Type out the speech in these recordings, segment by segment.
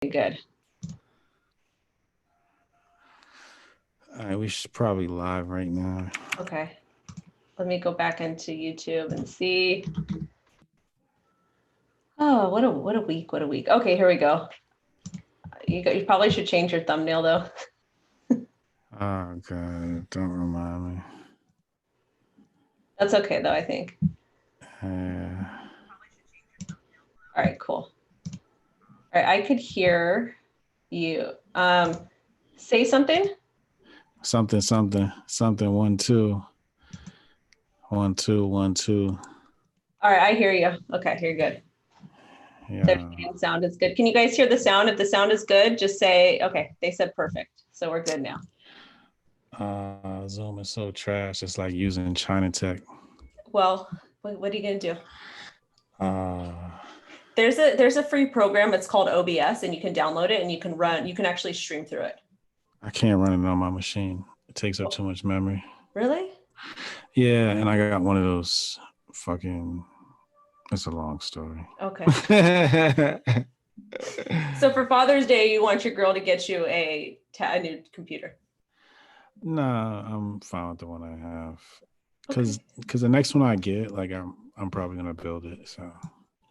Good. All right, we should probably live right now. Okay. Let me go back into YouTube and see. Oh, what a week. What a week. Okay, here we go. You probably should change your thumbnail though. Oh God, don't remind me. That's okay though, I think. Uh, All right, cool. All right, I could hear you. Say something. something. 1 2 1 2 1 2. All right, I hear you. Okay, you're good. They're Yeah. saying sound is good. Can you guys hear the sound? If the sound is good, just say, okay, they said perfect. So we're good now. Zoom is so trash. It's like using China tech. Well, what are you gonna do? Uh, There's a free program. It's called OBS, and you can download it and you can actually stream through it. I can't run it on my machine. It takes up too much memory. Really? Yeah, and I got one of those fucking. It's a long story. Okay. So for Father's Day, you want your girl to get you a new computer. Nah, I'm fine with the one I have. Cause the next one I get, like I'm probably gonna build it. So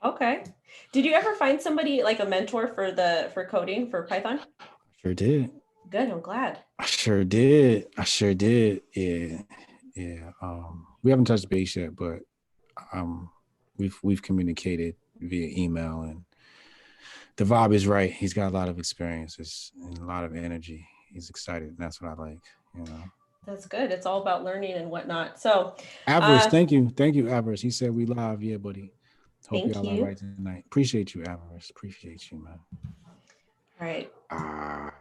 Okay. Did you ever find somebody like a mentor for coding for Python? sure did. Good, I'm glad. I sure did. Yeah. Yeah. We haven't touched base yet, but we've communicated via email, and the vibe is right. He's got a lot of experiences and a lot of energy. He's excited, and that's what I like, you know. That's good. It's all about learning and whatnot. So Avarice, thank you, Avarice. He said we live, yeah, buddy. Hope thank y'all all you. right tonight. Appreciate you, Avarice. Appreciate you, man. All right. Ah.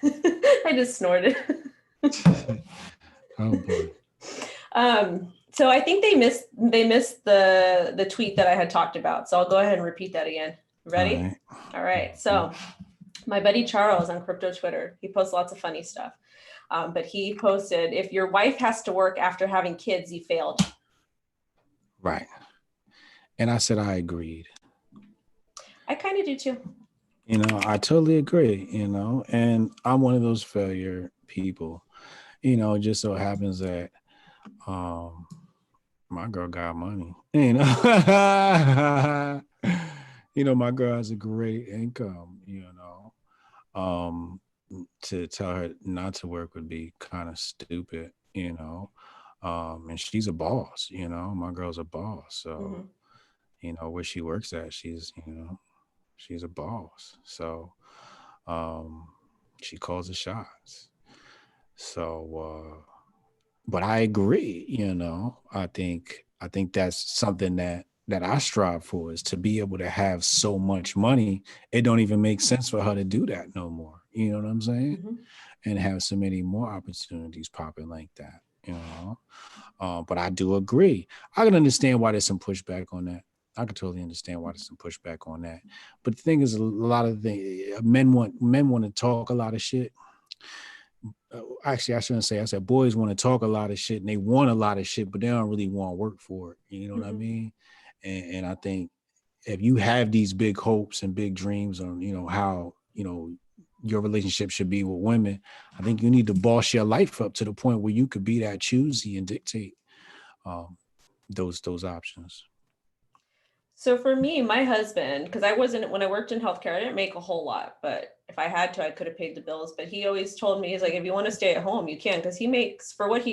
I just snorted. Oh boy. So I think they missed the tweet that I had talked about. So I'll go ahead and repeat that again. Ready? All right. So my buddy Charles on crypto Twitter, he posts lots of funny stuff. But he posted, if your wife has to work after having kids, you failed. Right. And I said I agreed. I kind of do too. You know, I totally agree, you know, and I'm one of those failure people. You know, it just so happens that my girl got money. You know. You know, my girl has a great income, you know. To tell her not to work would be kind of stupid, you know. And she's a boss, you know. My girl's a boss. So, you know, where she works at, she's a boss. So she calls the shots. So but I agree, you know. I think that's something that I strive for, is to be able to have so much money. It don't even make sense for her to do that no more. You know what I'm saying? And have so many more opportunities popping like that, you know. But I do agree. I can understand why there's some pushback on that. I can totally understand why there's some pushback on that. But the thing is, a lot of the men want to talk a lot of shit. Actually, I shouldn't say. I said boys want to talk a lot of shit, and they want a lot of shit, but they don't really want to work for it. You know what I mean? And I think if you have these big hopes and big dreams on, you know, how, you know, your relationship should be with women, I think you need to boss your life up to the point where you could be that choosy and dictate those options. So for me, my husband, because when I worked in healthcare, I didn't make a whole lot, but if I had to, I could have paid the bills. But he always told me, he's like, if you want to stay at home, you can, because he makes, for what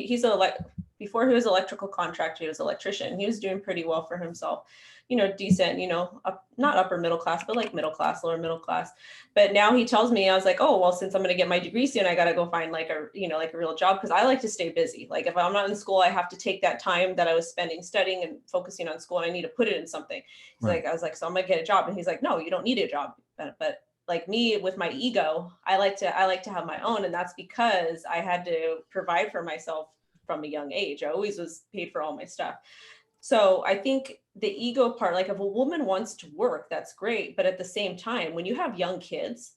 before he was electrical contractor, he was electrician. He was doing pretty well for himself, you know, decent, you know, not upper middle class, but like middle class, lower middle class. But now he tells me, I was like, oh, well, since I'm going to get my degree soon, I got to go find like a real job, because I like to stay busy. Like if I'm not in school, I have to take that time that I was spending studying and focusing on school, and I need to put it in something. He's right. Like, I was like, so I'm going to get a job. And he's like, no, you don't need a job. But like me with my ego, I like to have my own. And that's because I had to provide for myself from a young age. I always was paid for all my stuff. So I think the ego part, like if a woman wants to work, that's great. But at the same time, when you have young kids,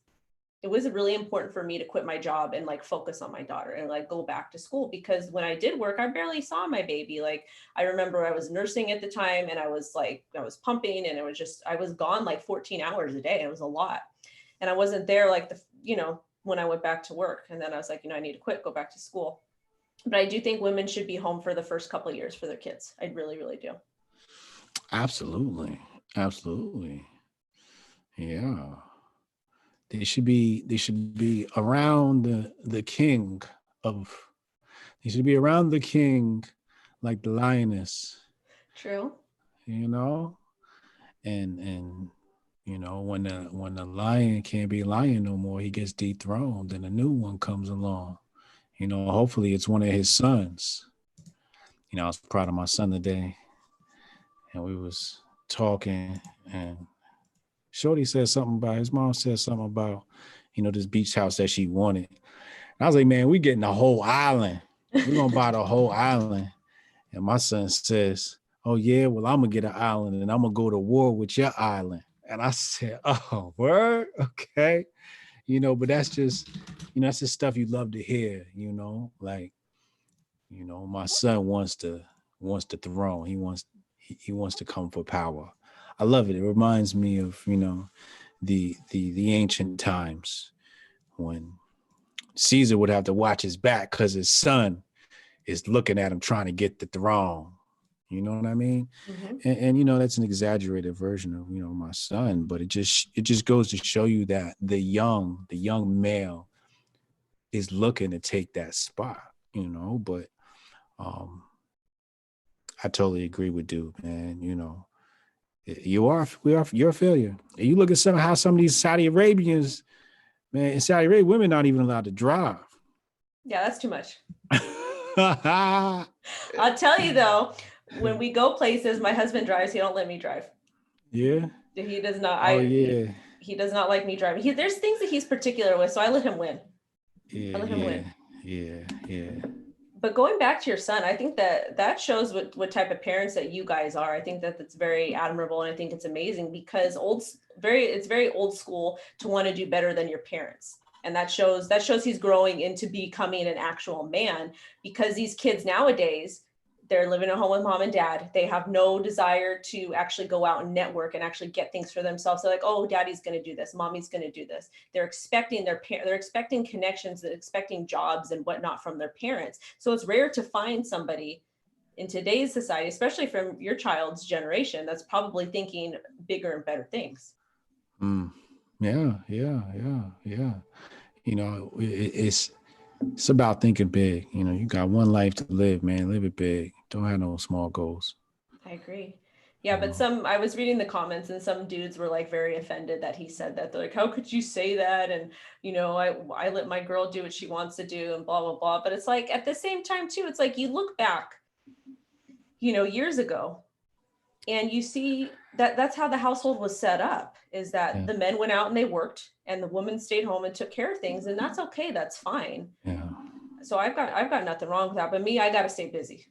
it was really important for me to quit my job and like focus on my daughter and like go back to school, because when I did work, I barely saw my baby. Like I remember I was nursing at the time, and I was pumping, and I was gone like 14 hours a day. It was a lot. And I wasn't there like when I went back to work. And then I was like, I need to quit, go back to school. But I do think women should be home for the first couple of years for their kids. I really, really do. Absolutely. Absolutely. Yeah. They should be around the king of they should be around the king like the lioness, True. and when the lion can't be lion no more, he gets dethroned and a new one comes along. Hopefully it's one of his sons. I was proud of my son today, and we was talking, and Shorty said something about his mom said something about, this beach house that she wanted. And I was like, man, we getting the whole island. We're gonna buy the whole island. And my son says, oh yeah, well, I'm gonna get an island and I'm gonna go to war with your island. And I said, oh, word, okay. But that's just stuff you love to hear, like, my son wants the throne. He wants to come for power. I love it. It reminds me of, the ancient times when Caesar would have to watch his back because his son is looking at him trying to get the throne. You know what I mean? Mm-hmm. And that's an exaggerated version of, my son, but it just goes to show you that the young male is looking to take that spot, but I totally agree with Dude, man. You're a failure. And you look at how some of these Saudi Arabians, man, in Saudi Arabia, women not even allowed to drive. Yeah, that's too much. I'll tell you though, when we go places, my husband drives. He don't let me drive. Yeah. He does not. Oh yeah. He does not like me driving. There's things that he's particular with, so I let him win. Yeah. I let him win. Yeah. But going back to your son, I think that shows what type of parents that you guys are. I think that's very admirable, and I think it's amazing because it's very old school to want to do better than your parents. And that shows he's growing into becoming an actual man, because these kids nowadays, they're living at home with mom and dad. They have no desire to actually go out and network and actually get things for themselves. They're like, oh, daddy's going to do this. Mommy's going to do this. They're expecting they're expecting connections, they're expecting jobs and whatnot from their parents. So it's rare to find somebody in today's society, especially from your child's generation, that's probably thinking bigger and better things. Yeah. It's about thinking big. You got one life to live, man. Live it big. Don't have no small goals. I agree. Yeah, but I was reading the comments, and some dudes were like very offended that he said that. They're like, how could you say that? And, I let my girl do what she wants to do and blah, blah, blah. But it's like, at the same time too, it's like you look back, years ago, and you see that's how the household was set up, is that the men went out and they worked and the woman stayed home and took care of things. And that's okay. That's fine. Yeah. So I've got nothing wrong with that, but me, I got to stay busy.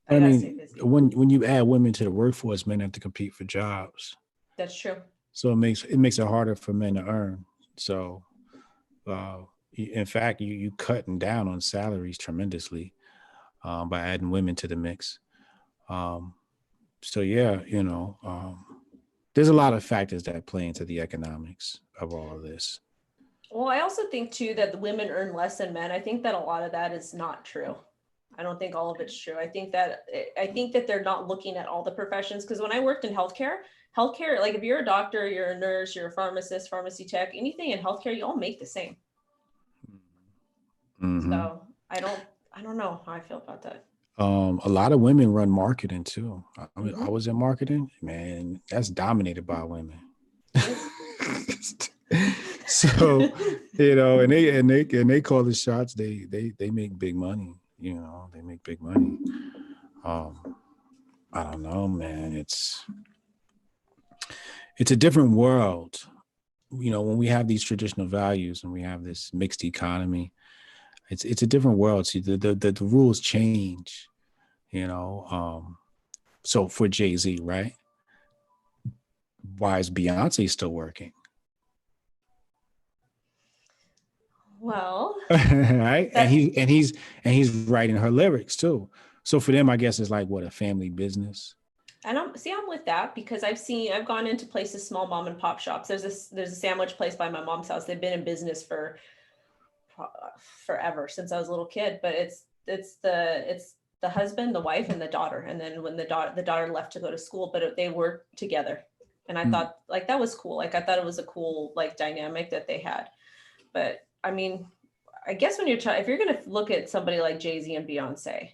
I mean, when you add women to the workforce, men have to compete for jobs. That's true. So it makes it harder for men to earn. So, in fact, you cutting down on salaries tremendously by adding women to the mix. So yeah, there's a lot of factors that play into the economics of all of this. Well, I also think too that the women earn less than men. I think that a lot of that is not true. I don't think all of it's true. I think that they're not looking at all the professions, because when I worked in healthcare, like if you're a doctor, you're a nurse, you're a pharmacist, pharmacy tech, anything in healthcare, you all make the same. Mm-hmm. So I don't know how I feel about that. A lot of women run marketing too. I mean, I was in marketing, man, that's dominated by women. So, and they call the shots. They make big money. They make big money. I don't know, man. It's a different world. When we have these traditional values and we have this mixed economy, it's a different world. See, the rules change. So for Jay-Z, right? Why is Beyonce still working? Well, right? And that he's writing her lyrics too. So for them, I guess it's like what, a family business. I don't see, I'm with that because I've gone into places, small mom and pop shops. There's a sandwich place by my mom's house. They've been in business for forever, since I was a little kid, but it's the husband, the wife, and the daughter. And then when the daughter left to go to school, but they were together. And I Mm. thought like that was cool. Like I thought it was a cool like dynamic that they had. But I mean, I guess when if you're gonna look at somebody like Jay-Z and Beyonce,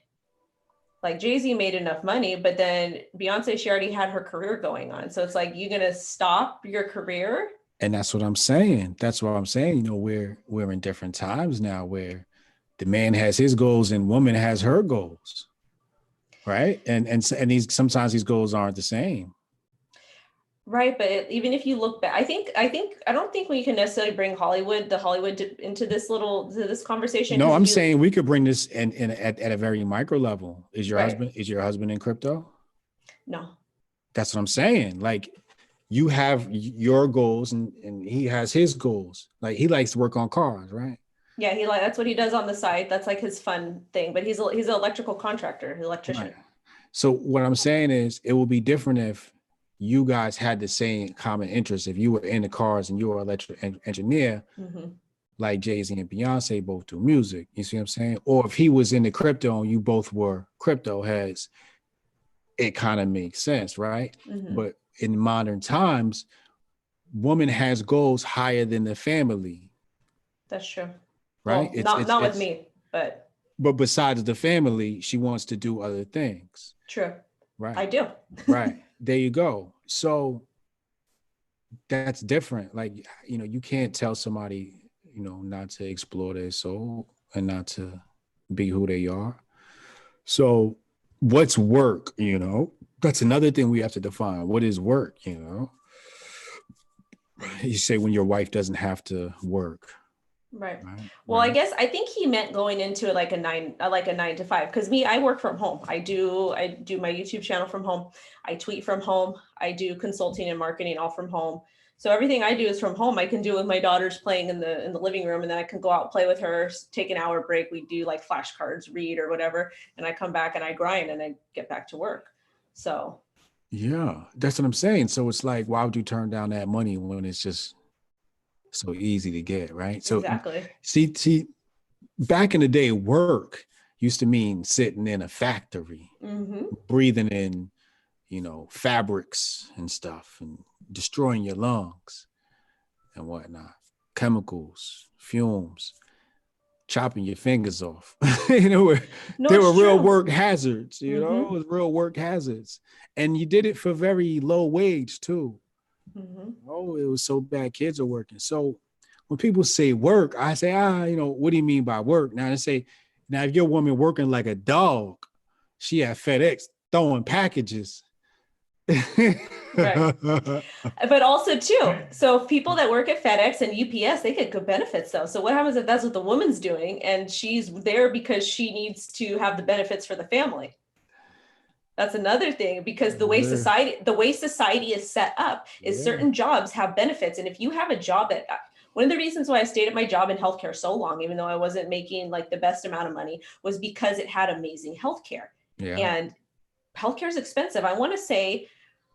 like Jay-Z made enough money, but then Beyonce, she already had her career going on. So it's like, you gonna stop your career? And that's what I'm saying. That's what I'm saying. You know, we're in different times now where the man has his goals and woman has her goals. Right. And these sometimes these goals aren't the same. Right, but even if you look back, I don't think we can necessarily bring Hollywood into this conversation No, because I'm if you saying we could bring this in at a very micro level. right, Is your husband in crypto? no, That's what I'm saying. Like you have your goals and he has his goals. Like he likes to work on cars, right? yeah, he like that's what he does on the side. That's like his fun thing. But he's an electrical contractor, an Right. electrician. So what I'm saying is it will be different if you guys had the same common interest. If you were in the cars and you were an electrical engineer, Mm-hmm. like Jay-Z and Beyonce both do music. You see what I'm saying? Or if he was in the crypto and you both were crypto heads, it kind of makes sense, right? Mm-hmm. But in modern times, woman has goals higher than the family, That's true. right? Well, not with me, but but besides the family, she wants to do other things. true. Right. I do. Right. There you go. So that's different. Like, you know, you can't tell somebody, you know, not to explore their soul and not to be who they are. So what's work, you know? That's another thing we have to define. What is work, you know? You say when your wife doesn't have to work. Right. Right. Well, I Right. guess I think he meant going into like a 9 to 5. Because me, I work from home. I do my YouTube channel from home. I tweet from home. I do consulting and marketing all from home. So everything I do is from home. I can do with my daughters playing in the living room, and then I can go out and play with her, take an hour break. We do like flashcards, read or whatever, and I come back and I grind and I get back to work. So Yeah, that's what I'm saying. So it's like, why would you turn down that money when it's just so easy to get, right? So exactly. see, back in the day, work used to mean sitting in a factory, Mm-hmm. breathing in, you know, fabrics and stuff and destroying your lungs and whatnot, chemicals, fumes, chopping your fingers off. You know, No, there were it's real true. work hazards, you know, it Mm-hmm. was real work hazards. And you did it for very low wage too. Mm-hmm. Oh, it was so bad. Kids are working. So when people say work, I say, you know, what do you mean by work? Now they say, now if your woman working like a dog, she at FedEx throwing packages. Right. But also too, so people that work at FedEx and UPS, they get good benefits though. So what happens if that's what the woman's doing and she's there because she needs to have the benefits for the family? That's another thing because the way society is set up is Yeah. certain jobs have benefits. And if you have a job that one of the reasons why I stayed at my job in healthcare so long, even though I wasn't making like the best amount of money, was because it had amazing healthcare. Yeah. And healthcare is expensive. I want to say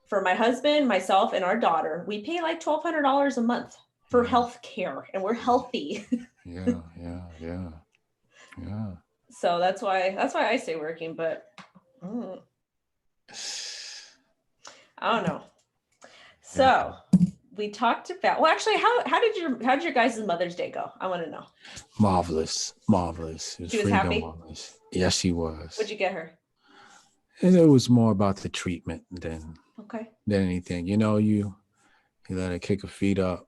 for my husband, myself, and our daughter, we pay like $1,200 a month for Yeah. health care, and we're healthy. Yeah. Yeah. Yeah. Yeah. So that's why I stay working. But I don't know. So we talked about. Well, actually, how did your guys' Mother's Day go? I want to know. Marvelous. Marvelous. It was She was freaking happy? marvelous. Yes, she was. What'd you get her? And it was more about the treatment than Okay. anything. You know, you let her kick her feet up,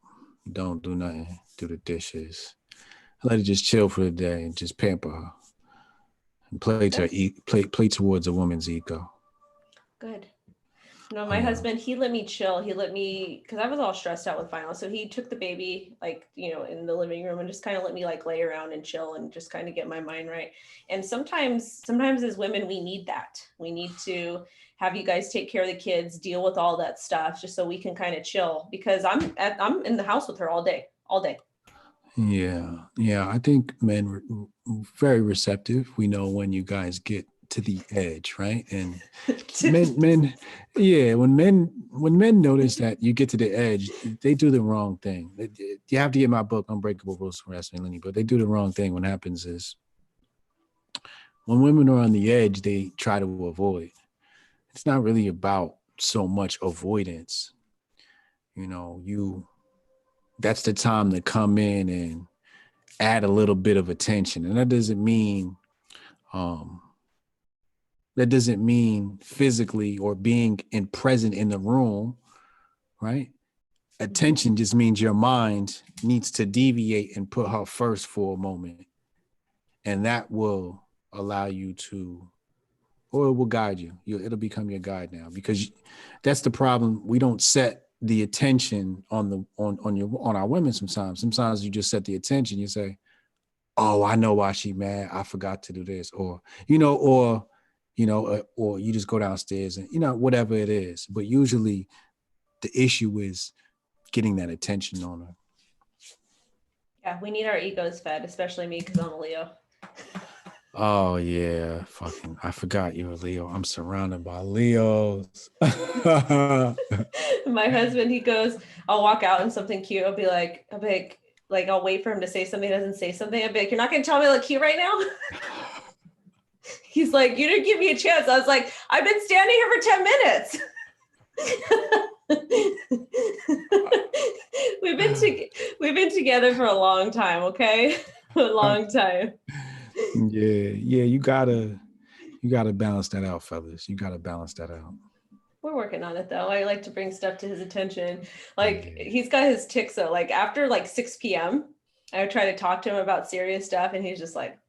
don't do nothing, do the dishes. Let her just chill for the day and just pamper her. And play towards a woman's ego. Good. No, my husband, he let me chill. He let me, because I was all stressed out with finals. So he took the baby, like, in the living room and just kind of let me like lay around and chill and just kind of get my mind right. And sometimes as women, we need that. We need to have you guys take care of the kids, deal with all that stuff, just so we can kind of chill because I'm in the house with her all day. Yeah. I think men were very receptive. We know when you guys get to the edge, right? And men, yeah. When men notice that you get to the edge, they do the wrong thing. You have to get my book, Unbreakable Rules for Wrestling, but they do the wrong thing. What happens is when women are on the edge, they try to avoid. It's not really about so much avoidance. You that's the time to come in and add a little bit of attention. And um that doesn't mean physically or being present in the room, right? Attention just means your mind needs to deviate and put her first for a moment. And that will allow you to, or it will guide you. It'll become your guide now, because that's the problem. We don't set the attention on our women sometimes. Sometimes you just set the attention. You say, "Oh, I know why she mad. I forgot to do this," or you just go downstairs and whatever it is. But usually, the issue is getting that attention on her. Yeah, we need our egos fed, especially me because I'm a Leo. Oh yeah, fucking! I forgot you're a Leo. I'm surrounded by Leos. My husband, he goes, I'll walk out and something cute. I'll be like, I'll wait for him to say something. He doesn't say something. I'll be like, you're not gonna tell me I look cute right now? He's like, you didn't give me a chance. I was like, I've been standing here for 10 minutes. we've been together for a long time, okay? A long time. Yeah, you gotta balance that out, fellas. You gotta balance that out. We're working on it though. I like to bring stuff to his attention. Like he's got his tics though. Like after like 6 p.m., I try to talk to him about serious stuff and he's just like,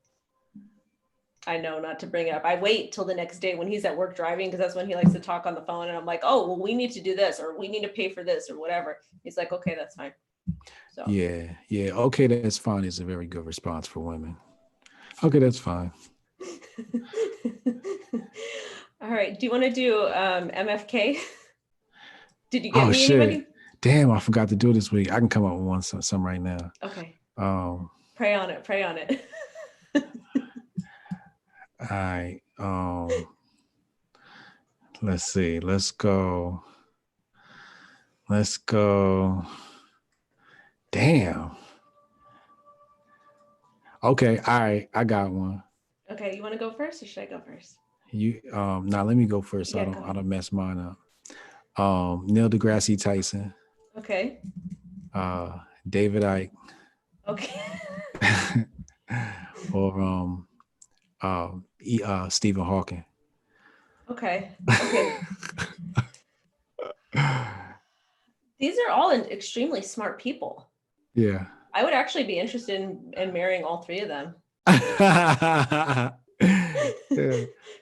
I know not to bring it up. I wait till the next day when he's at work driving, because that's when he likes to talk on the phone. And I'm like, oh, well, we need to do this, or we need to pay for this, or whatever. He's like, okay, that's fine. So yeah. Okay, that's fine is a very good response for women. Okay, that's fine. All right. Do you want to do MFK? Did you get me anybody? Damn, I forgot to do it this week. I can come up with some right now. Okay. Pray on it. All right. Let's see. Let's go. Damn. Okay. All right. I got one. Okay. You want to go first, or should I go first? Let me go first. So I don't mess mine up. Neil deGrasse Tyson. Okay. David Icke. Okay. Or Stephen Hawking. Okay. These are all extremely smart people. Yeah. I would actually be interested in marrying all three of them. Because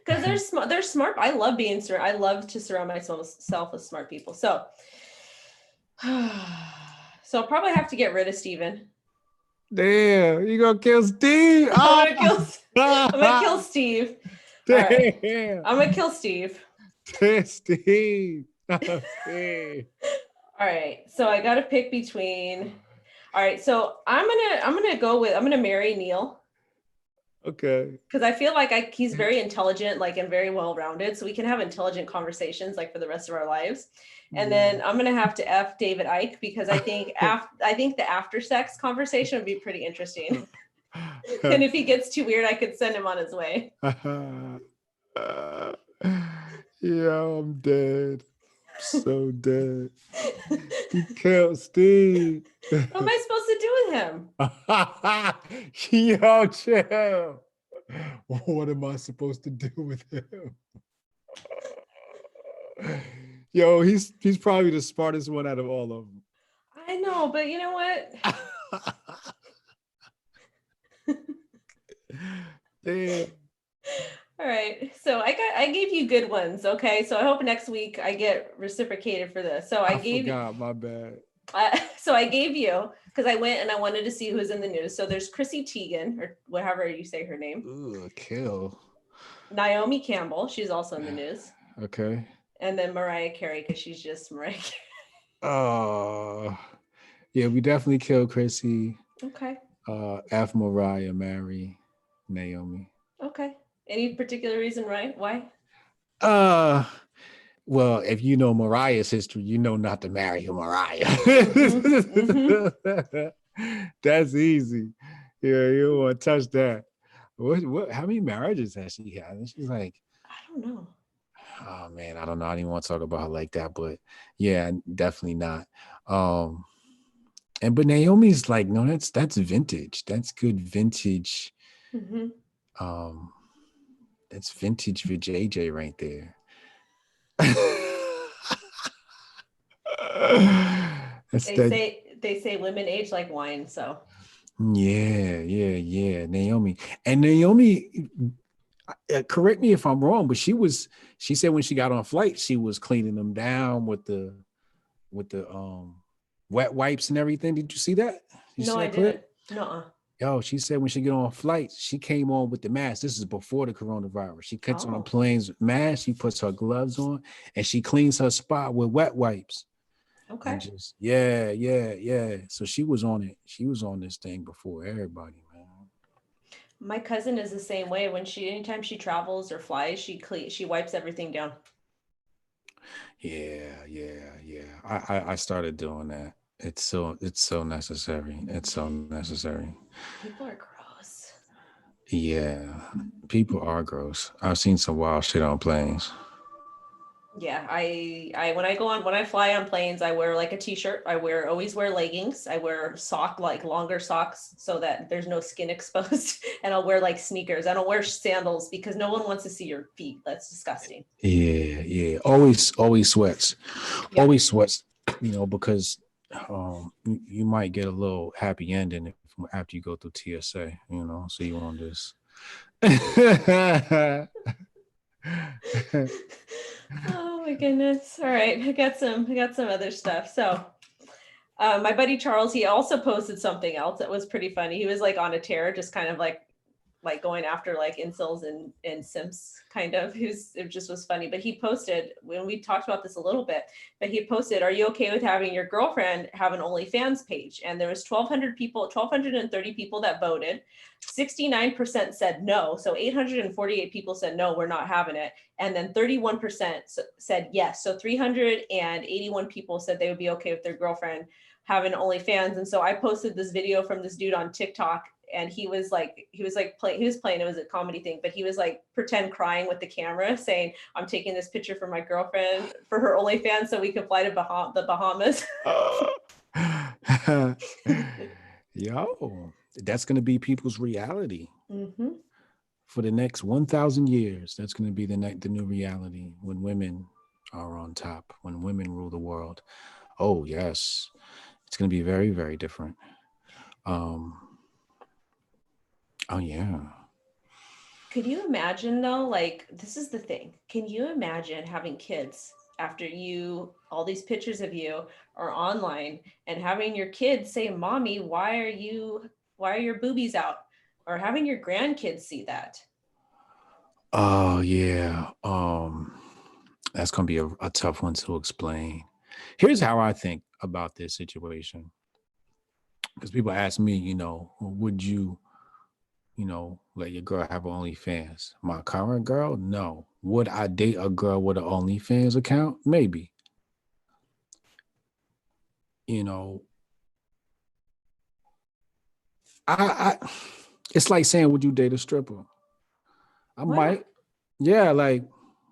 they're smart. I love to surround myself with smart people. So I'll probably have to get rid of Steven. Damn, you gonna kill Steve? I'm gonna kill Steve. Damn. All right. I'm gonna kill Steve. Steve. All right. So I got to pick between. All right. So I'm gonna marry Neil. Okay. Because I feel like he's very intelligent, like, and very well-rounded, so we can have intelligent conversations like for the rest of our lives. And then I'm gonna have to F David Icke, because I think the after sex conversation would be pretty interesting. And if he gets too weird, I could send him on his way. Yeah, I'm dead. So dead. You killed Steve. What am I supposed to do with him? Yo, chill. What am I supposed to do with him? Yo, he's probably the smartest one out of all of them. I know, but you know what? Damn. All right. So I gave you good ones. Okay. So I hope next week I get reciprocated for this. So I forgot, my bad. So I gave you, because I went and I wanted to see who's in the news. So there's Chrissy Teigen, or whatever you say her name. Ooh, kill. Naomi Campbell. She's also in the news. Okay. And then Mariah Carey, because she's just Mariah Carey. Yeah, we definitely killed Chrissy. Okay. After Mariah, marry Naomi. Okay. Any particular reason, right? Why? Uh, well, if you know Mariah's history, you know not to marry Mariah. That's easy. Yeah, you don't want to touch that. How many marriages has she had? And she's like, I don't know. oh man, I don't know. I don't even want to talk about her like that, but yeah, definitely not. Um, but Naomi's like, no, that's vintage. That's good vintage. Mm-hmm. Um, that's vintage for JJ right there. That's They that. say women age like wine, so Yeah. Naomi, correct me if I'm wrong, but she said when she got on flight, she was cleaning them down with the wet wipes and everything. Did you see that? You no, see I that clip? didn't. No. Yo, she said when she get on flights, she came on with the mask. This is before the coronavirus. She gets on a Oh, plane's mask, she puts her gloves on, and she cleans her spot with wet wipes. And okay. just yeah. So she was on it. She was on this thing before everybody, man. My cousin is the same way. Anytime she travels or flies, she wipes everything down. Yeah. I started doing that. It's so necessary. It's so necessary. People are gross. Yeah, people are gross. I've seen some wild shit on planes. Yeah, I when I fly on planes, I wear like a t-shirt. Always wear leggings. I wear like longer socks so that there's no skin exposed. And I'll wear like sneakers. I don't wear sandals because no one wants to see your feet. That's disgusting. Yeah. Always sweats. Yep. Always sweats. Because you might get a little happy ending after you go through TSA. So you want this. Oh my goodness. All right. I got some other stuff. So my buddy Charles, he also posted something else that was pretty funny. He was like on a tear, just kind of like going after like incels and simps kind of. It just was funny. But he posted, when we talked about this a little bit, but he posted, are you okay with having your girlfriend have an OnlyFans page? And there was 1,230 people that voted. 69% said no. So 848 people said no, we're not having it. And then 31% said yes. So 381 people said they would be okay with their girlfriend having OnlyFans. And so I posted this video from this dude on TikTok, and he was playing, it was a comedy thing, but he was like pretend crying with the camera saying, I'm taking this picture for my girlfriend for her OnlyFans so we could fly to the Bahamas. Yo, that's gonna be people's reality Mm-hmm. for the next 1,000 years. That's gonna be the new reality when women are on top, when women rule the world. Oh yes, it's gonna be very, very different. Um. Oh yeah. Could you imagine though, like, this is the thing. Can you imagine having kids after all these pictures of you are online and having your kids say, Mommy, why are your boobies out? Or having your grandkids see that? Oh yeah. That's gonna be a tough one to explain. Here's how I think about this situation. Because people ask me, would you, let your girl have OnlyFans? My current girl? No. Would I date a girl with an OnlyFans account? Maybe. You know, I it's like saying, would you date a stripper? I Why not? might. Yeah, like,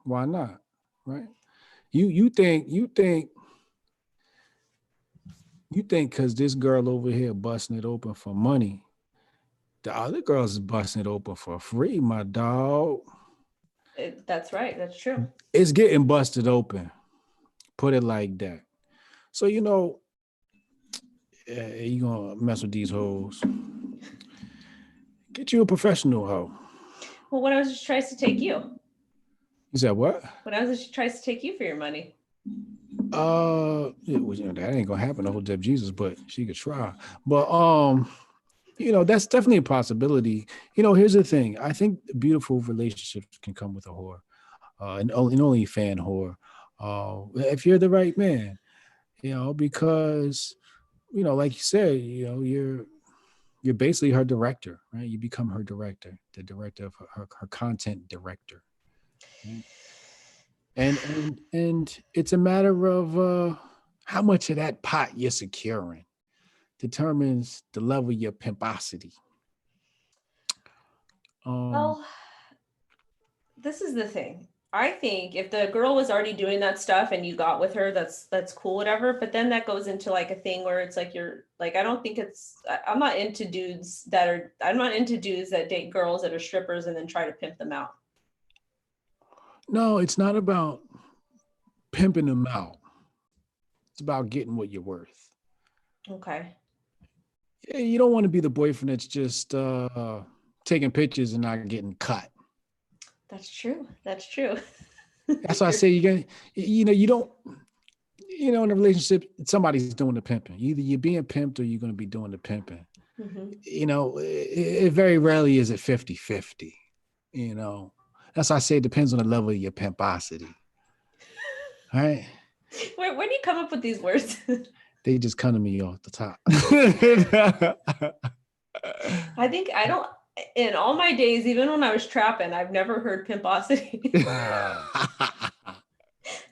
why not? Right? You think because this girl over here busting it open for money, the other girls is busting it open for free, my dog. That's right. That's true. It's getting busted open. Put it like that. So you gonna mess with these hoes. Get you a professional hoe. Well, what else she tries to take you? You said what? What else she tries to take you for your money? That ain't gonna happen. The whole Deb Jesus, but she could try. But that's definitely a possibility. Here's the thing. I think beautiful relationships can come with a whore, an only fan whore, if you're the right man. Because like you said, You're basically her director, right? You become her director, the director of her content director, right? And it's a matter of how much of that pot you're securing determines the level of your pimposity. Um, Well, this is the thing. I think if the girl was already doing that stuff and you got with her, that's cool, whatever. But then that goes into like a thing where it's like you're like, I don't think I'm not into dudes I'm not into dudes that date girls that are strippers and then try to pimp them out. no, it's not about pimping them out. It's about getting what you're worth. Okay. Yeah, you don't want to be the boyfriend that's just taking pictures and not getting cut. That's true. That's true. That's why I say you don't, in a relationship, somebody's doing the pimping. Either you're being pimped or you're going to be doing the pimping. Mhm. It very rarely is it 50-50. That's why I say it depends on the level of your pimposity. All right. Where do you come up with these words? They just come to me off the top. I think I don't in all my days, even when I was trapping, I've never heard pimposity.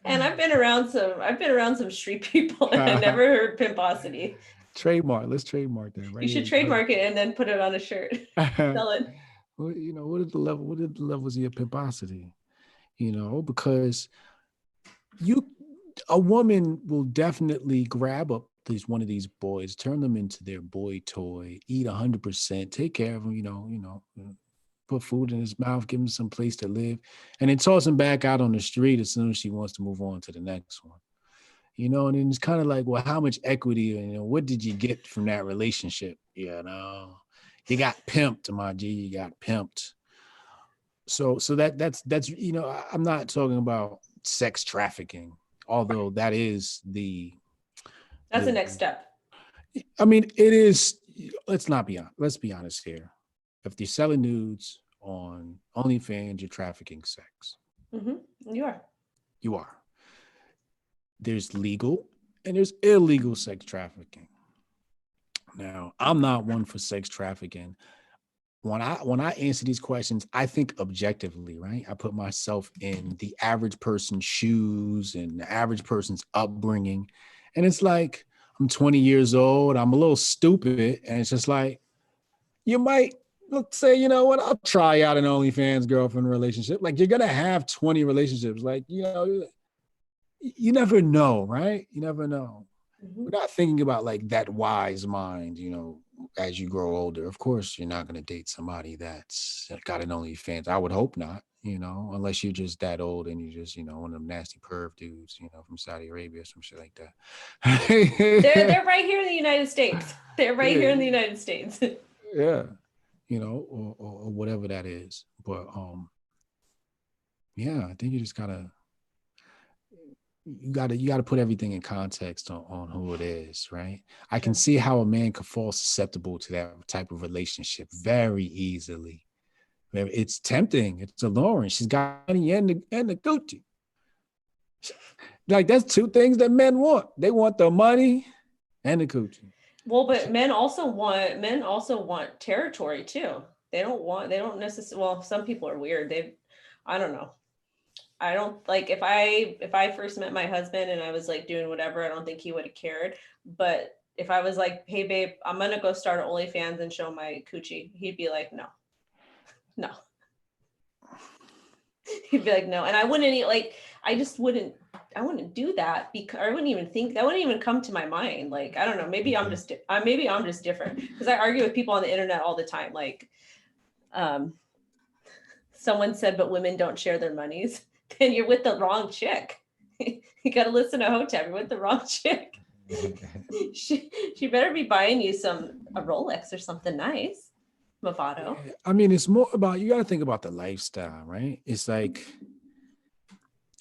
And I've been around some street people and I never heard pimposity. Trademark. Let's trademark that, right? You should trademark it and then put it on a shirt. Sell it. Well, what is the level? What are the levels of your pimposity? Because a woman will definitely grab up one of these boys, turn them into their boy toy, eat 100%, take care of them, put food in his mouth, give him some place to live, and then toss him back out on the street as soon as she wants to move on to the next one. And then it's kind of like, well, how much equity, what did you get from that relationship? You got pimped, my G, you got pimped. So that's I'm not talking about sex trafficking, although that is that's the next step. I mean, it is. Let's be honest here. If you're selling nudes on OnlyFans, you're trafficking sex. Mm-hmm. You are. There's legal and there's illegal sex trafficking. Now, I'm not one for sex trafficking. When I answer these questions, I think objectively, right? I put myself in the average person's shoes and the average person's upbringing. And it's like, I'm 20 years old, I'm a little stupid. And it's just like, you might say, you know what, I'll try out an OnlyFans girlfriend relationship. Like, you're going to have 20 relationships. Like, you never know, right? You never know. Mm-hmm. We're not thinking about like that wise mind, as you grow older. Of course, you're not going to date somebody that's got an OnlyFans. I would hope not, unless you're just that old and you just, one of them nasty perv dudes, from Saudi Arabia or some shit like that. They're right here in the United States. They're right here in the United States. Yeah. Or whatever that is. But yeah, I think you just gotta put everything in context on who it is, right? I can see how a man could fall susceptible to that type of relationship very easily. It's tempting. It's alluring. She's got money and the Gucci. Like, that's two things that men want. They want the money and the Gucci. Well, but men also want territory too. They don't necessarily, well, some people are weird. I don't know. I don't like if I first met my husband and I was like doing whatever, I don't think he would have cared. But if I was like, hey babe, I'm gonna go start OnlyFans and show my coochie, he'd be like, no. He'd be like, no. And I wouldn't I wouldn't do that because I wouldn't even think that wouldn't even come to my mind. Like, I don't know, maybe I'm just different because I argue with people on the internet all the time. Like, someone said, but women don't share their monies. Then you're with the wrong chick. You got to listen to Hotep. You're with the wrong chick. she better be buying you a Rolex or something nice. Movado. I mean, it's more about, you got to think about the lifestyle, right? It's like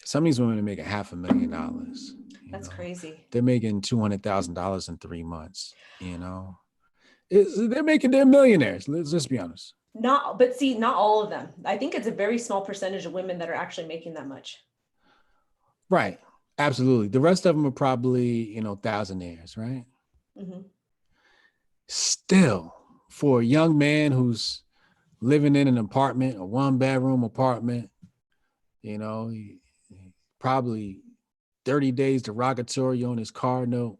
some of these women are making $500,000. That's crazy. They're making $200,000 in 3 months. They're millionaires. Let's just be honest. Not all of them. I think it's a very small percentage of women that are actually making that much. Right. Absolutely. The rest of them are probably, thousandaires, right? Mm-hmm. Still, for a young man who's living in an apartment, a 1-bedroom apartment, he probably 30 days derogatory on his car note.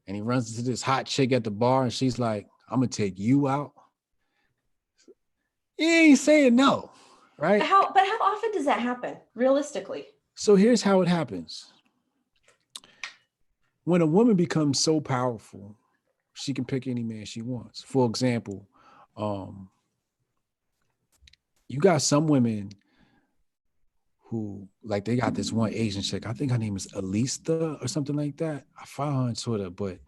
And he runs into this hot chick at the bar and she's like, I'm going to take you out. He ain't saying no, right? But how often does that happen, realistically? So here's how it happens. When a woman becomes so powerful, she can pick any man she wants. For example, you got some women who, like, they got this one Asian chick. I think her name is Alista or something like that. I found her on Twitter, but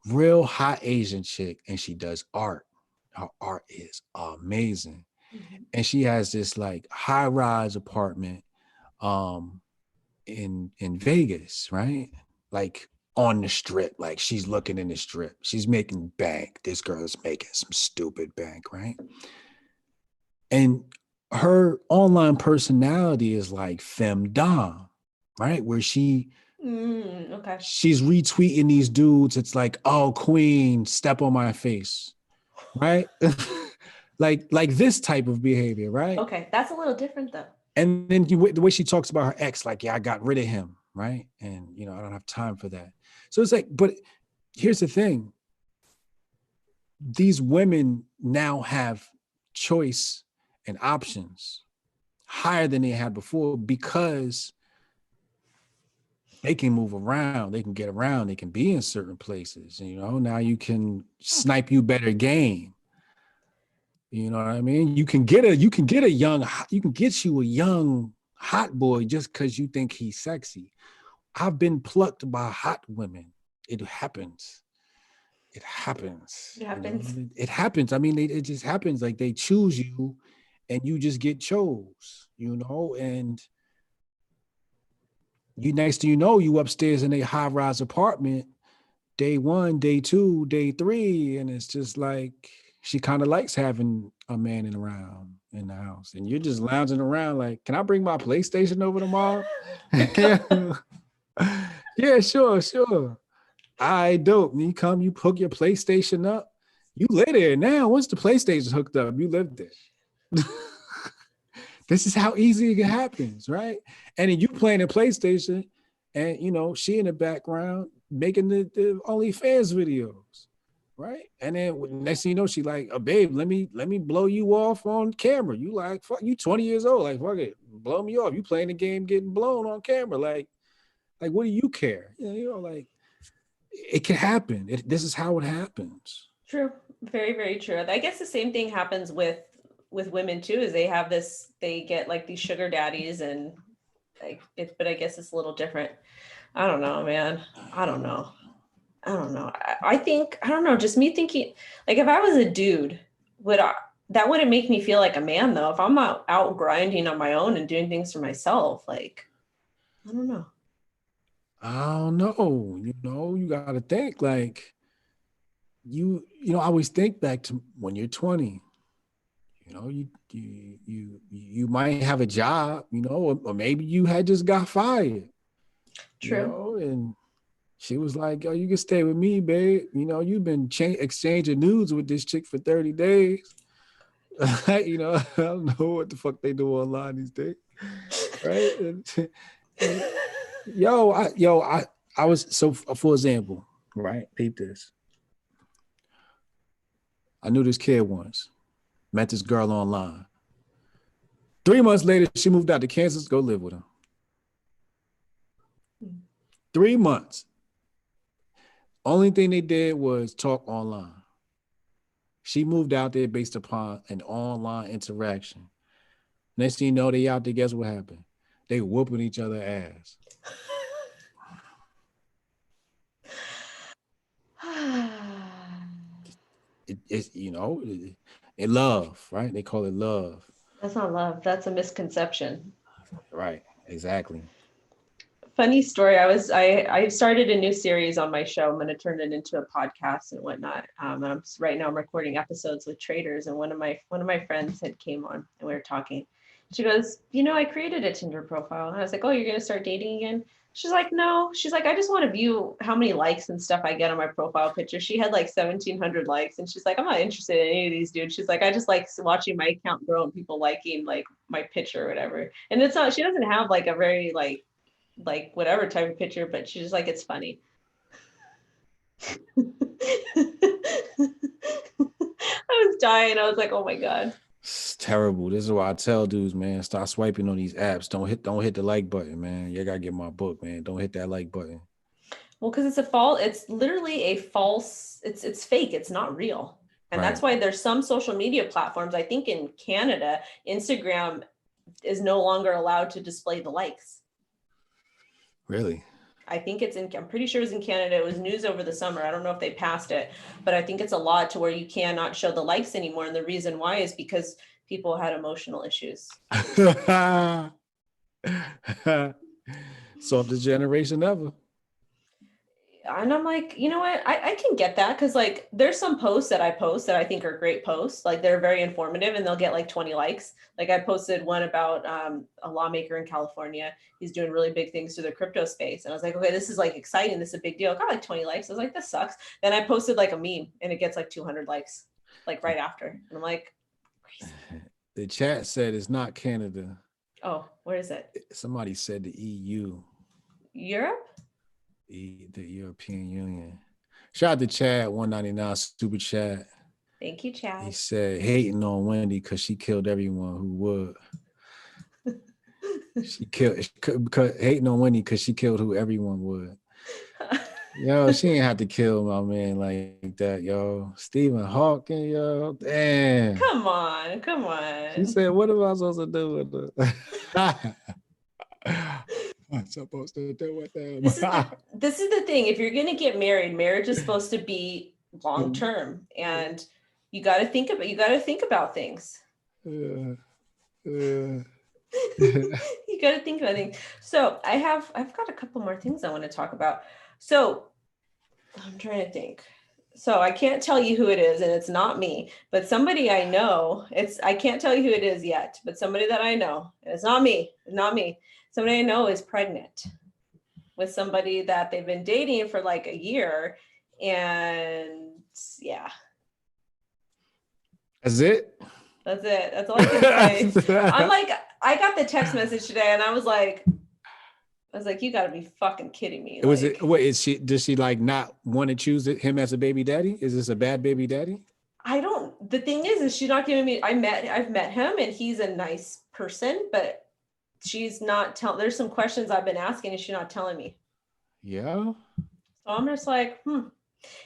real hot Asian chick, and she does art. Her art is amazing. Mm-hmm. And she has this like high-rise apartment in Vegas, right? Like on the strip, like she's looking in the strip. She's making bank. This girl is making some stupid bank, right? And her online personality is like femdom, right? Where she's retweeting these dudes. It's like, oh, queen, step on my face, right? like this type of behavior, right? Okay, that's a little different though. And then the way she talks about her ex, like, yeah, I got rid of him, right? And I don't have time for that. So it's like, but here's the thing. These women now have choice and options higher than they had before because they can move around, they can get around, they can be in certain places. Now you can snipe you better game. You know what I mean? You can get a young hot boy just because you think he's sexy. I've been plucked by hot women. It happens. It happens. It happens. I mean, it just happens. Like they choose you and you just get chose, and next thing you know, you upstairs in a high-rise apartment, day 1, day 2, day 3, and it's just like she kind of likes having a man around in the house, and you're just lounging around like, can I bring my PlayStation over tomorrow? Yeah, sure. I dope. You come, you hook your PlayStation up. You live there now. Once the PlayStation's hooked up, you live there. This is how easy it happens, right? And then you playing the PlayStation, and she in the background making the OnlyFans videos, right? And then next thing you know, she like, oh, babe, let me blow you off on camera. You like, fuck, you 20 years old, like, fuck it, blow me off. You playing the game, getting blown on camera, like what do you care? Like it can happen. This is how it happens. True, very, very true. I guess the same thing happens with women too, is they get like these sugar daddies and like it, but I guess it's a little different. I don't know, man. I don't know. I think, I don't know, just me thinking, like if I was a dude, that wouldn't make me feel like a man though. If I'm not out grinding on my own and doing things for myself, like, I don't know. I don't know. You got to think like I always think back to when you're 20. You might have a job, or maybe you had just got fired. True. And she was like, "Oh, you can stay with me, babe. You've been exchanging nudes with this chick for 30 days." I don't know what the fuck they do online these days, right? I was, so for example, right? Peep this. I knew this kid once, met this girl online. 3 months later, she moved out to Kansas, go live with him. 3 months. Only thing they did was talk online. She moved out there based upon an online interaction. Next thing you know, they out there, guess what happened? They whooping each other ass. It's love, right? They call it love. That's not love. That's a misconception. Right. Exactly. Funny story. I started a new series on my show. I'm going to turn it into a podcast and whatnot. Right now I'm recording episodes with traders, and one of my friends had came on and we were talking. She goes, I created a Tinder profile. And I was like, oh, you're going to start dating again? She's like, no. She's like, I just want to view how many likes and stuff I get on my profile picture. She had like 1,700 likes, and she's like, I'm not interested in any of these dudes. She's like, I just like watching my account grow and people liking like my picture or whatever. And it's not. She doesn't have like a very like whatever type of picture, but she's just like, it's funny. I was dying. I was like, oh my God. It's terrible. This is why I tell dudes, man, start swiping on these apps. Don't hit the like button, man. You gotta get my book, man. Don't hit that like button. Well, because it's literally a false, it's fake, it's not real. And that's Right. why there's some social media platforms. I think in Canada, Instagram is no longer allowed to display the likes. Really? I think I'm pretty sure it's in Canada. It was news over the summer. I don't know if they passed it, but I think it's a law to where you cannot show the likes anymore. And the reason why is because people had emotional issues. Softest generation ever. And I'm like, you know what? I can get that because like there's some posts that I post that I think are great posts. Like they're very informative and they'll get like 20 likes. Like I posted one about a lawmaker in California. He's doing really big things to the crypto space. And I was like, okay, this is like exciting. This is a big deal. I got like 20 likes. I was like, this sucks. Then I posted like a meme and it gets like 200 likes like right after. And I'm like, crazy. The chat said it's not Canada. Oh, where is it? Somebody said the EU. Europe? The European Union. Shout out to Chad 199 super chat. Thank you, Chad. He said hating on Wendy because she killed everyone who would. She killed hating on Wendy because she killed who everyone would. Yo, she ain't have to kill my man like that, yo. Stephen Hawking, yo. Damn. Come on. She said, what am I supposed to do with her? I'm supposed to do with them. This is the thing. If you're gonna get married, marriage is supposed to be long term, and you got to think about things. You got to think about things. So I've got a couple more things I want to talk about. So I'm trying to think. So I can't tell you who it is, and it's not me, but somebody I know. I can't tell you who it is yet, but somebody that I know. And it's not me. It's not me. Somebody I know is pregnant with somebody that they've been dating for like a year. And yeah. That's it? That's it. That's all I can say. I'm like, I got the text message today and I was like, you gotta be fucking kidding me. Does she like not want to choose him as a baby daddy? Is this a bad baby daddy? The thing is she's not giving me, I've met him and he's a nice person, but she's not there's some questions I've been asking and she's not telling me. Yeah. So I'm just like,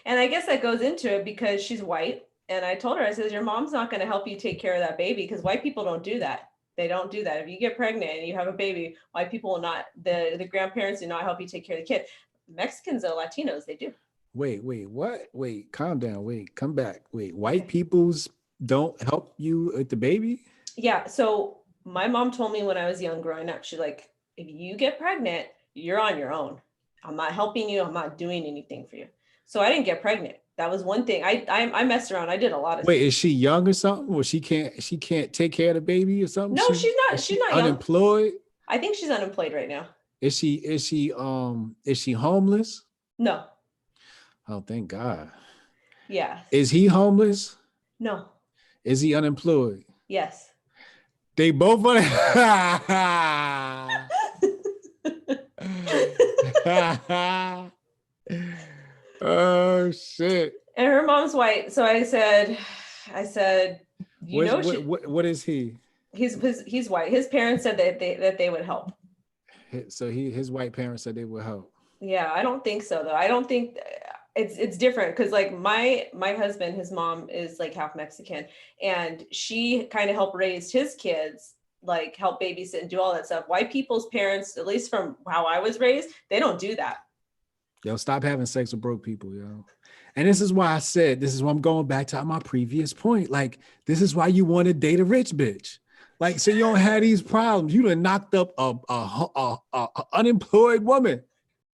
And I guess that goes into it because she's white. And I told her, I said, your mom's not going to help you take care of that baby because white people don't do that. They don't do that. If you get pregnant and you have a baby, white people will not, the grandparents do not help you take care of the kid. Mexicans or Latinos, they do. Wait, what? Wait, calm down. Wait, come back. Wait, white peoples don't help you with the baby? Yeah. So my mom told me when I was young growing up, she's like, if you get pregnant, you're on your own. I'm not helping you. I'm not doing anything for you. So I didn't get pregnant. That was one thing. I messed around. I did a lot of Wait, is she young or something? Or she can't take care of the baby or something? No, she's not unemployed. Young. I think she's unemployed right now. Is she homeless? No. Oh, thank God. Yeah. Is he homeless? No. Is he unemployed? Yes. They both Oh shit. And her mom's white. So I said, what is he? He's white. His parents said that they would help. So his white parents said they would help. Yeah, I don't think so though. I don't think it's different because like my husband, his mom is like half Mexican, and she kind of helped raise his kids, like help babysit and do all that stuff. White people's parents, at least from how I was raised, they don't do that. Yo, stop having sex with broke people, yo. And this is why I'm going back to my previous point. Like, this is why you want to date a rich bitch. Like, so you don't have these problems. You done knocked up a unemployed woman.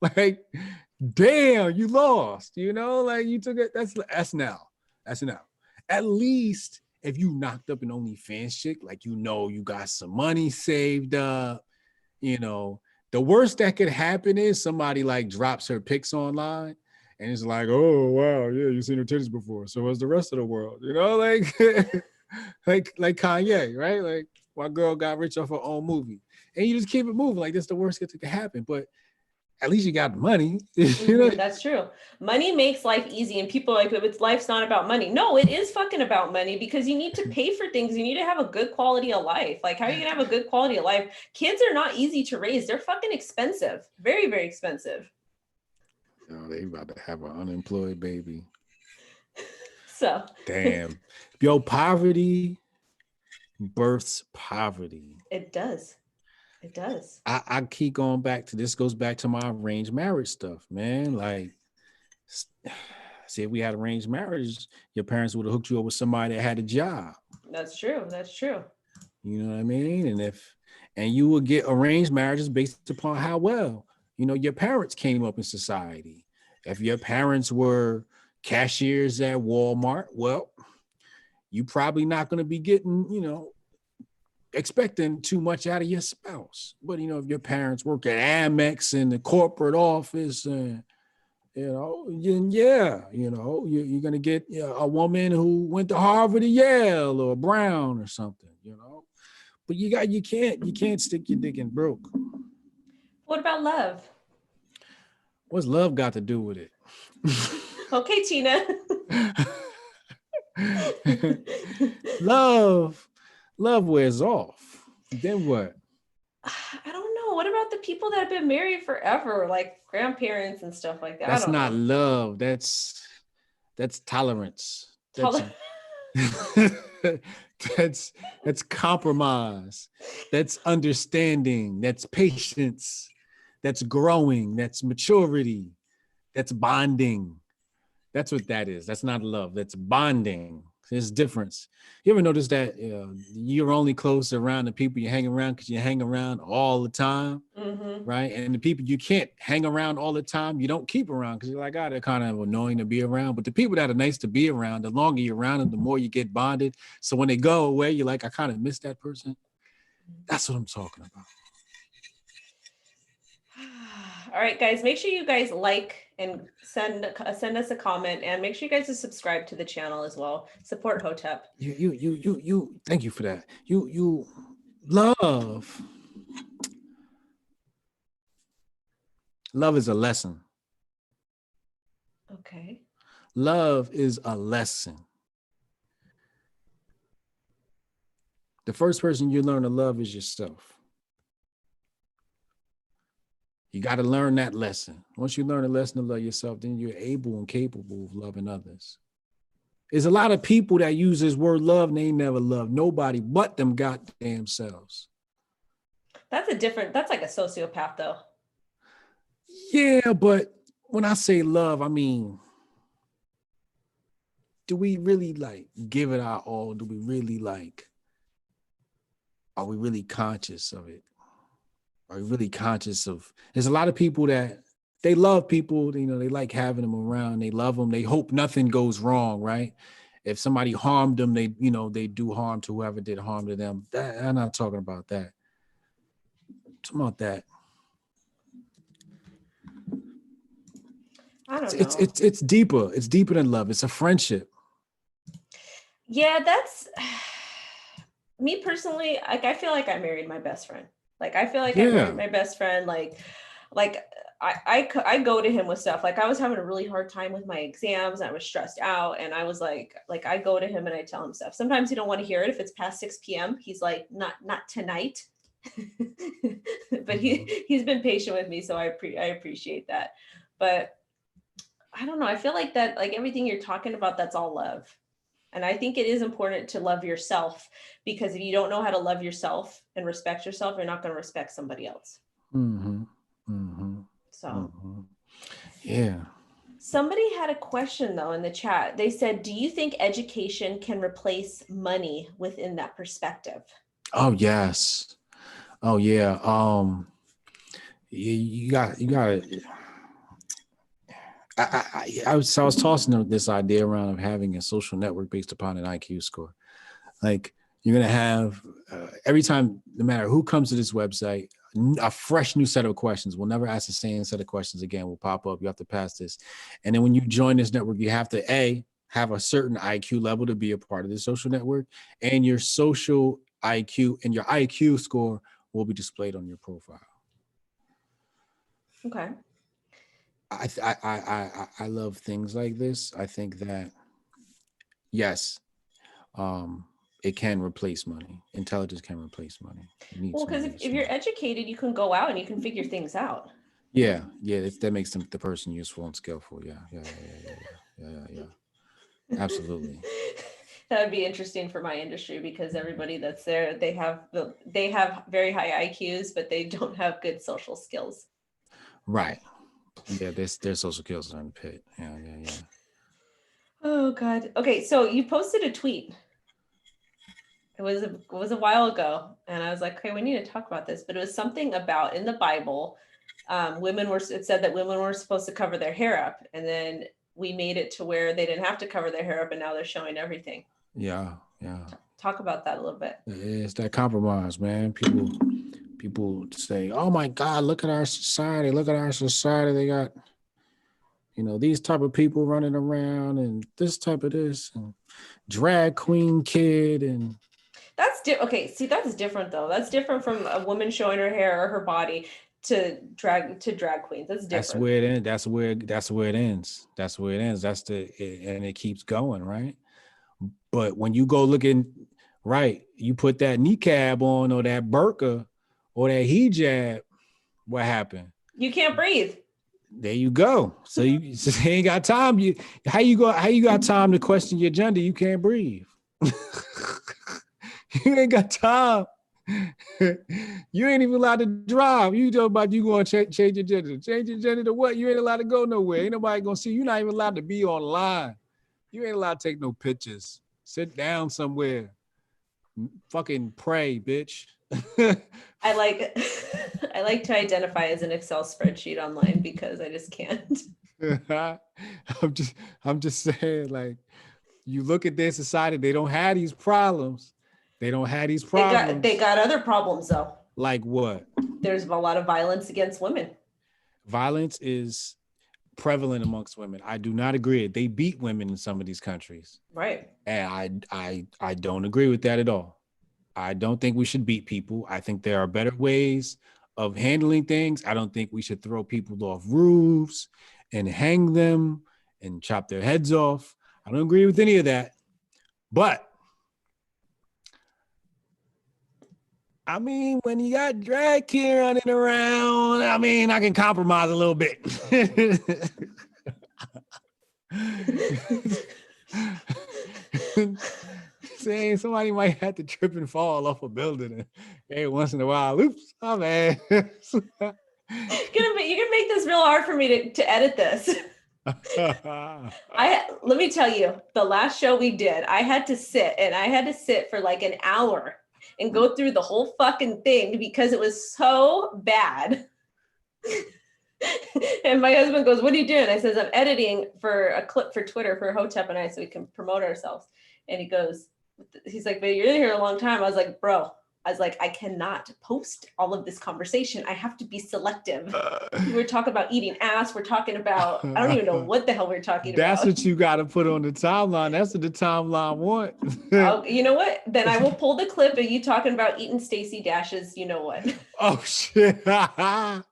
Like, damn, you lost. You know, like you took it. That's now. At least if you knocked up an OnlyFans chick, like you got some money saved up. You know, The worst that could happen is somebody like drops her pics online and it's like, oh wow, yeah, you've seen her titties before. So what's the rest of the world? You know, like like Kanye, right? Like my girl got rich off her own movie. And you just keep it moving. Like that's the worst that could happen. But at least you got the money. You know? That's true. Money makes life easy, and people are like, it's life's not about money. No, it is fucking about money because you need to pay for things. You need to have a good quality of life. Like, how are you gonna have a good quality of life? Kids are not easy to raise. They're fucking expensive. Very, very expensive. Oh, they about to have an unemployed baby. So damn. Yo, poverty births poverty. It does. It does. I keep going back to this, goes back to my arranged marriage stuff, man. Like, see, if we had arranged marriage, your parents would have hooked you up with somebody that had a job. That's true. That's true. You know what I mean? And you would get arranged marriages based upon how well, you know, your parents came up in society. If your parents were cashiers at Walmart, well, you probably not going to be getting, you know, expecting too much out of your spouse. But, you know, if your parents work at Amex in the corporate office, and, you know, yeah, you know, you're going to get a woman who went to Harvard or Yale or Brown or something, you know. But you can't stick your dick in broke. What about love? What's love got to do with it? Okay, Tina. Love wears off. Then what? I don't know. What about the people that have been married forever, like grandparents and stuff like that? That's not know. love. That's tolerance. That's compromise. That's understanding. That's patience. That's growing. That's maturity. That's bonding. That's what that is. That's not love. That's bonding. There's difference. You ever notice that you're only close around the people you hang around because you hang around all the time, right? And the people you can't hang around all the time, you don't keep around because you're like, oh, they're kind of annoying to be around. But the people that are nice to be around, the longer you're around them, the more you get bonded. So when they go away, you're like, I kind of miss that person. That's what I'm talking about. All right, guys, make sure you guys like and send us a comment, and make sure you guys to subscribe to the channel as well. Support Hotep. You thank you for that. You love. Love is a lesson. Okay. Love is a lesson. The first person you learn to love is yourself. You got to learn that lesson. Once you learn a lesson to love yourself, then you're able and capable of loving others. There's a lot of people that use this word love and they never love nobody but them goddamn selves. That's like a sociopath though. Yeah, but when I say love, I mean, do we really like give it our all? Do we really like, are we really conscious of it? Are you really conscious of? There's a lot of people that they love people, you know, they like having them around, they love them, they hope nothing goes wrong, right? If somebody harmed them, they, you know, they do harm to whoever did harm to them. I'm not talking about that. I'm talking about that. I don't know. It's deeper. It's deeper than love. It's a friendship. Yeah, that's me personally. Like, I feel like I married my best friend. Like, I feel like I married my best friend. Like I go to him with stuff. Like, I was having a really hard time with my exams. I was stressed out. And I was like I go to him and I tell him stuff. Sometimes he don't want to hear it. If it's past 6 p.m., he's like, not tonight. But he's been patient with me. So I appreciate that. But I don't know. I feel like that, like everything you're talking about, that's all love. And I think it is important to love yourself, because if you don't know how to love yourself and respect yourself, you're not going to respect somebody else. So, yeah. Somebody had a question though in the chat. They said, do you think education can replace money within that perspective? Oh, yes. Oh, yeah. You got it. I was tossing this idea around of having a social network based upon an IQ score. Like, you're going to have every time, no matter who comes to this website, a fresh new set of questions. We'll never ask the same set of questions again. Will pop up. You have to pass this. And then when you join this network, you have to have a certain IQ level to be a part of the social network, and your social IQ and your IQ score will be displayed on your profile. Okay. I love things like this. I think that yes, it can replace money. Intelligence can replace money. Well, because if you're educated, you can go out and you can figure things out. Yeah, that makes the person useful and skillful. Yeah. Absolutely. That would be interesting for my industry, because everybody that's there, they have very high IQs, but they don't have good social skills. Right. Yeah, their social skills are in the pit. Yeah. Oh God. Okay, so you posted a tweet. It was a while ago, and I was like, okay, we need to talk about this. But it was something about in the Bible, it said that women were supposed to cover their hair up, and then we made it to where they didn't have to cover their hair up, and now they're showing everything. Yeah. Talk about that a little bit. It's that compromise, man. People say, "Oh my God, look at our society! Look at our society! They got, these type of people running around, and this type of this, and drag queen kid, and." That's okay. See, that's different though. That's different from a woman showing her hair or her body to drag queens. That's different. That's where it ends. That's where it ends. And it keeps going, right? But when you go looking, right, you put that niqab on or that burqa or that hijab, what happened? You can't breathe. There you go. So you ain't got time. How you got time to question your gender? You can't breathe. You ain't got time. You ain't even allowed to drive. You talk about you going to change your gender. Change your gender to what? You ain't allowed to go nowhere. Ain't nobody gonna see you. You're not even allowed to be online. You ain't allowed to take no pictures. Sit down somewhere. Fucking pray, bitch. I like to identify as an Excel spreadsheet online because I just can't. I'm just saying, like, you look at their society, they don't have these problems. They got other problems though. Like what? There's a lot of violence against women. Violence is prevalent amongst women. I do not agree. They beat women in some of these countries. Right. And I don't agree with that at all. I don't think we should beat people. I think there are better ways of handling things. I don't think we should throw people off roofs and hang them and chop their heads off. I don't agree with any of that. But I mean, when you got drag king running around, I mean, I can compromise a little bit. Saying somebody might have to trip and fall off a building every once in a while. Oops, oh man. You can make this real hard for me to edit this. Let me tell you, the last show we did, I had to sit for like an hour and go through the whole fucking thing because it was so bad. And my husband goes, "What are you doing?" I says, "I'm editing for a clip for Twitter for Hotep and I, so we can promote ourselves." And he's like, "But you're in here a long time." I was like, "Bro," I cannot post all of this conversation. I have to be selective. We're talking about eating ass. We're talking about, I don't even know what the hell we're talking about. That's what you got to put on the timeline. That's what the timeline want. Oh, you know what? Then I will pull the clip of you talking about eating Stacey Dash's, you know what? Oh, shit. I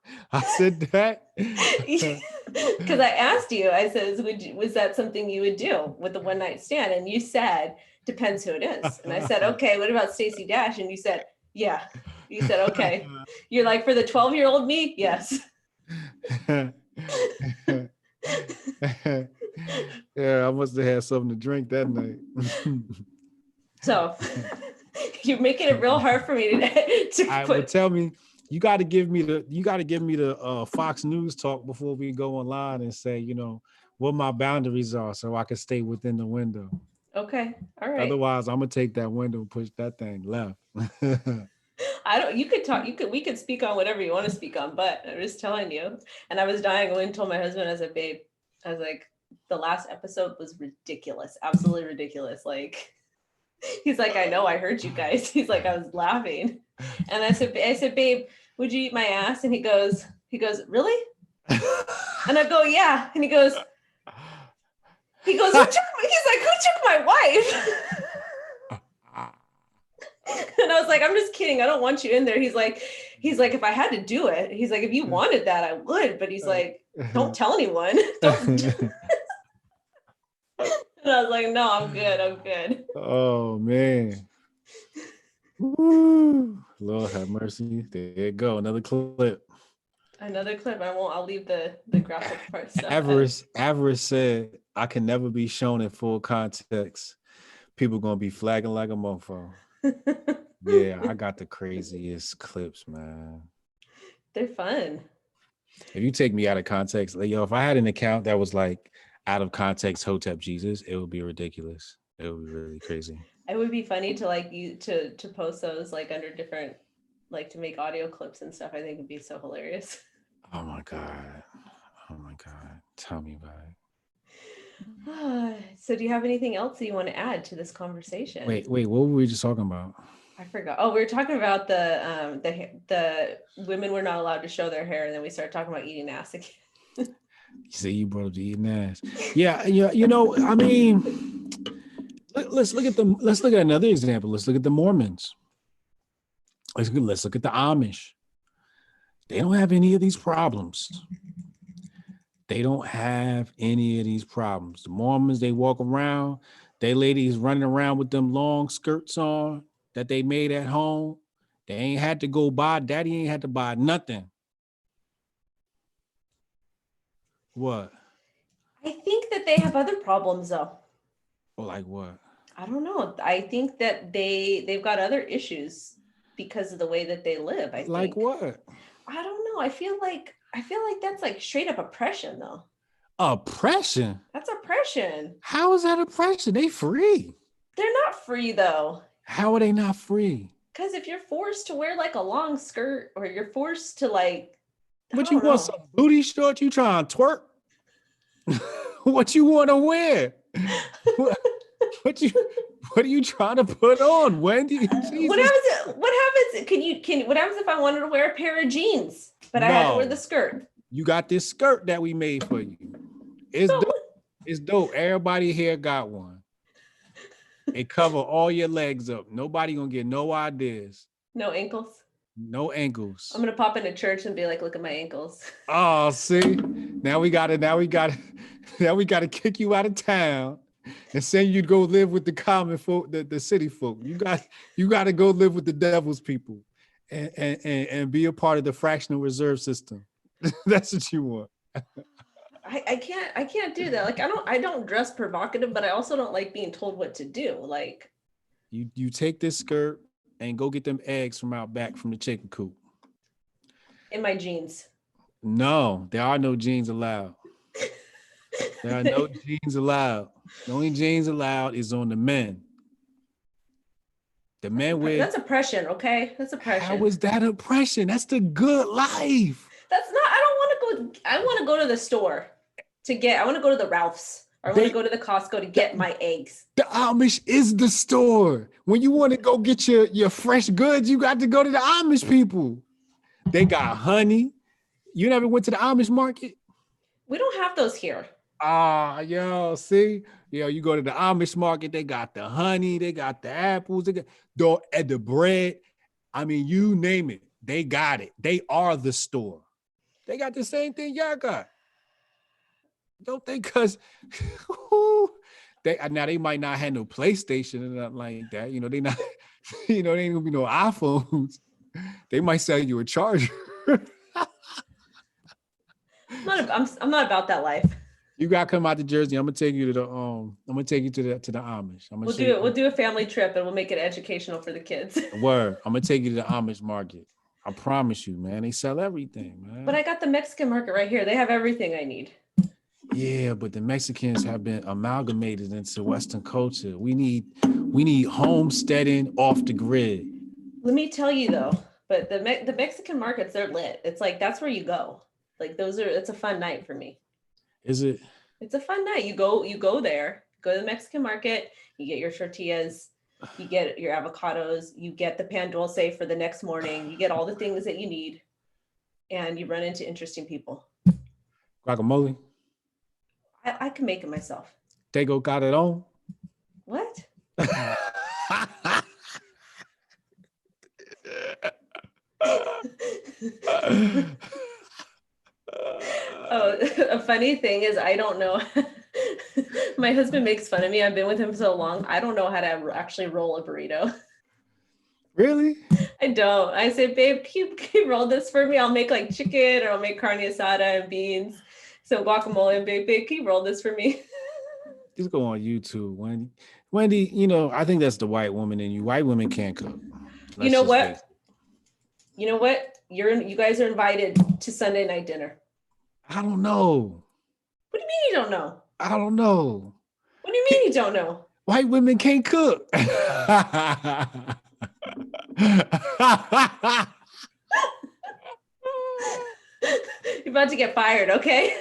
said that. Because I asked you, I says, was that something you would do with the one night stand? And you said, depends who it is. And I said, okay, what about Stacey Dash? And you said, yeah. You said, okay. You're like, for the 12-year-old me? Yes. Yeah, I must have had something to drink that night. So you're making it real hard for me to tell me, you got to give me the Fox News talk before we go online and say, what my boundaries are so I can stay within the window. Okay. All right. Otherwise, I'm gonna take that window and push that thing left. We could speak on whatever you want to speak on, but I'm just telling you. And I was dying when I told my husband, I said, "Babe," I was like, the last episode was ridiculous. Absolutely ridiculous. Like, He's like, I know, I heard you guys. He's like, I was laughing. And I said, babe, would you eat my ass? And he goes, really? And I go, yeah. And he goes, who took, he's like, who took my wife? And I was like, I'm just kidding. I don't want you in there. He's like, if I had to do it, he's like, if you wanted that, I would. But he's like, don't tell anyone. Don't. And I was like, no, I'm good. Oh man. Woo. Lord have mercy. There you go. Another clip. I'll leave the graphic part stuff. Avarice said, I can never be shown in full context. People gonna be flagging like a mofo. Yeah, I got the craziest clips, man. They're fun. If you take me out of context, like, if I had an account that was like out of context Hotep Jesus, it would be ridiculous. It would be really crazy. It would be funny to like you to post those like under different, like to make audio clips and stuff. I think it'd be so hilarious. Oh my God. Tell me about it. So do you have anything else that you want to add to this conversation? Wait, what were we just talking about? I forgot. Oh, we were talking about the women were not allowed to show their hair, and then we started talking about eating ass again. You say you brought up the eating ass. Yeah, you know, I mean, let's look at another example. Let's look at the Mormons. Let's look at the Amish. They don't have any of these problems. The Mormons, they walk around, they ladies running around with them long skirts on that they made at home. They ain't had to go buy, daddy ain't had to buy nothing. What? I think that they have other problems though. Well, like what? I don't know. I think that they've got other issues because of the way that they live. I like think. What? I don't know. I feel like that's like straight up oppression though. Oppression? That's oppression. How is that oppression? They free. They're not free though. How are they not free? Because if you're forced to wear like a long skirt, or you're forced to like, what you want, some booty shorts? You trying to twerk? What you want to wear? What are you trying to put on, Wendy? What happens? What happens if I wanted to wear a pair of jeans, but I had to wear the skirt? You got this skirt that we made for you. It's dope. It's dope. Everybody here got one. It cover all your legs up. Nobody gonna get no ideas. No ankles. No ankles. I'm gonna pop into church and be like, look at my ankles. Oh, see, now we gotta kick you out of town and send you to go live with the common folk, the city folk. You got to go live with the devil's people and be a part of the fractional reserve system. That's what you want. I can't do that. Like I don't dress provocative, but I also don't like being told what to do. Like you take this skirt and go get them eggs from out back from the chicken coop. In my jeans. No, there are no jeans allowed. There are no jeans allowed. The only jeans allowed is on the men. The men wear. That's oppression, okay? That's oppression. How is that oppression? That's the good life. That's not. I want to go to the store I want to go to the Ralph's. Or I want to go to the Costco to get my eggs. The Amish is the store. When you want to go get your fresh goods, you got to go to the Amish people. They got honey. You never went to the Amish market? We don't have those here. See? You go to the Amish market, they got the honey, they got the apples, they got the bread. I mean, you name it. They got it. They are the store. They got the same thing y'all got. Don't think because they might not have no PlayStation and nothing like that. They not, they ain't gonna be no iPhones. They might sell you a charger. I'm not about that life. You gotta come out to Jersey. I'm gonna take you to the Amish. We'll do a family trip and we'll make it educational for the kids. Word. I'm gonna take you to the Amish market. I promise you, man. They sell everything, man. But I got the Mexican market right here. They have everything I need. Yeah, but the Mexicans have been amalgamated into Western culture. We need homesteading off the grid. Let me tell you though, but the Mexican markets, they're lit. It's like that's where you go. Like it's a fun night for me. Is it? It's a fun night. You go there, go to the Mexican market, you get your tortillas, You get your avocados, you get the pan dulce for the next morning, you get all the things that you need, and you run into interesting people. Guacamole. I can make it myself. Tego got it on. What? Oh, a funny thing is I don't know. My husband makes fun of me. I've been with him so long. I don't know how to actually roll a burrito. Really? I don't. I say, babe, can you roll this for me? I'll make like chicken or I'll make carne asada and beans, some guacamole, and babe, can you roll this for me? Just go on YouTube, Wendy. Wendy, you know, I think that's the white woman in you. White women can't cook. You know what? You know what? You guys are invited to Sunday night dinner. I don't know. What do you mean you don't know? I don't know. What do you mean you don't know? White women can't cook. You're about to get fired, okay?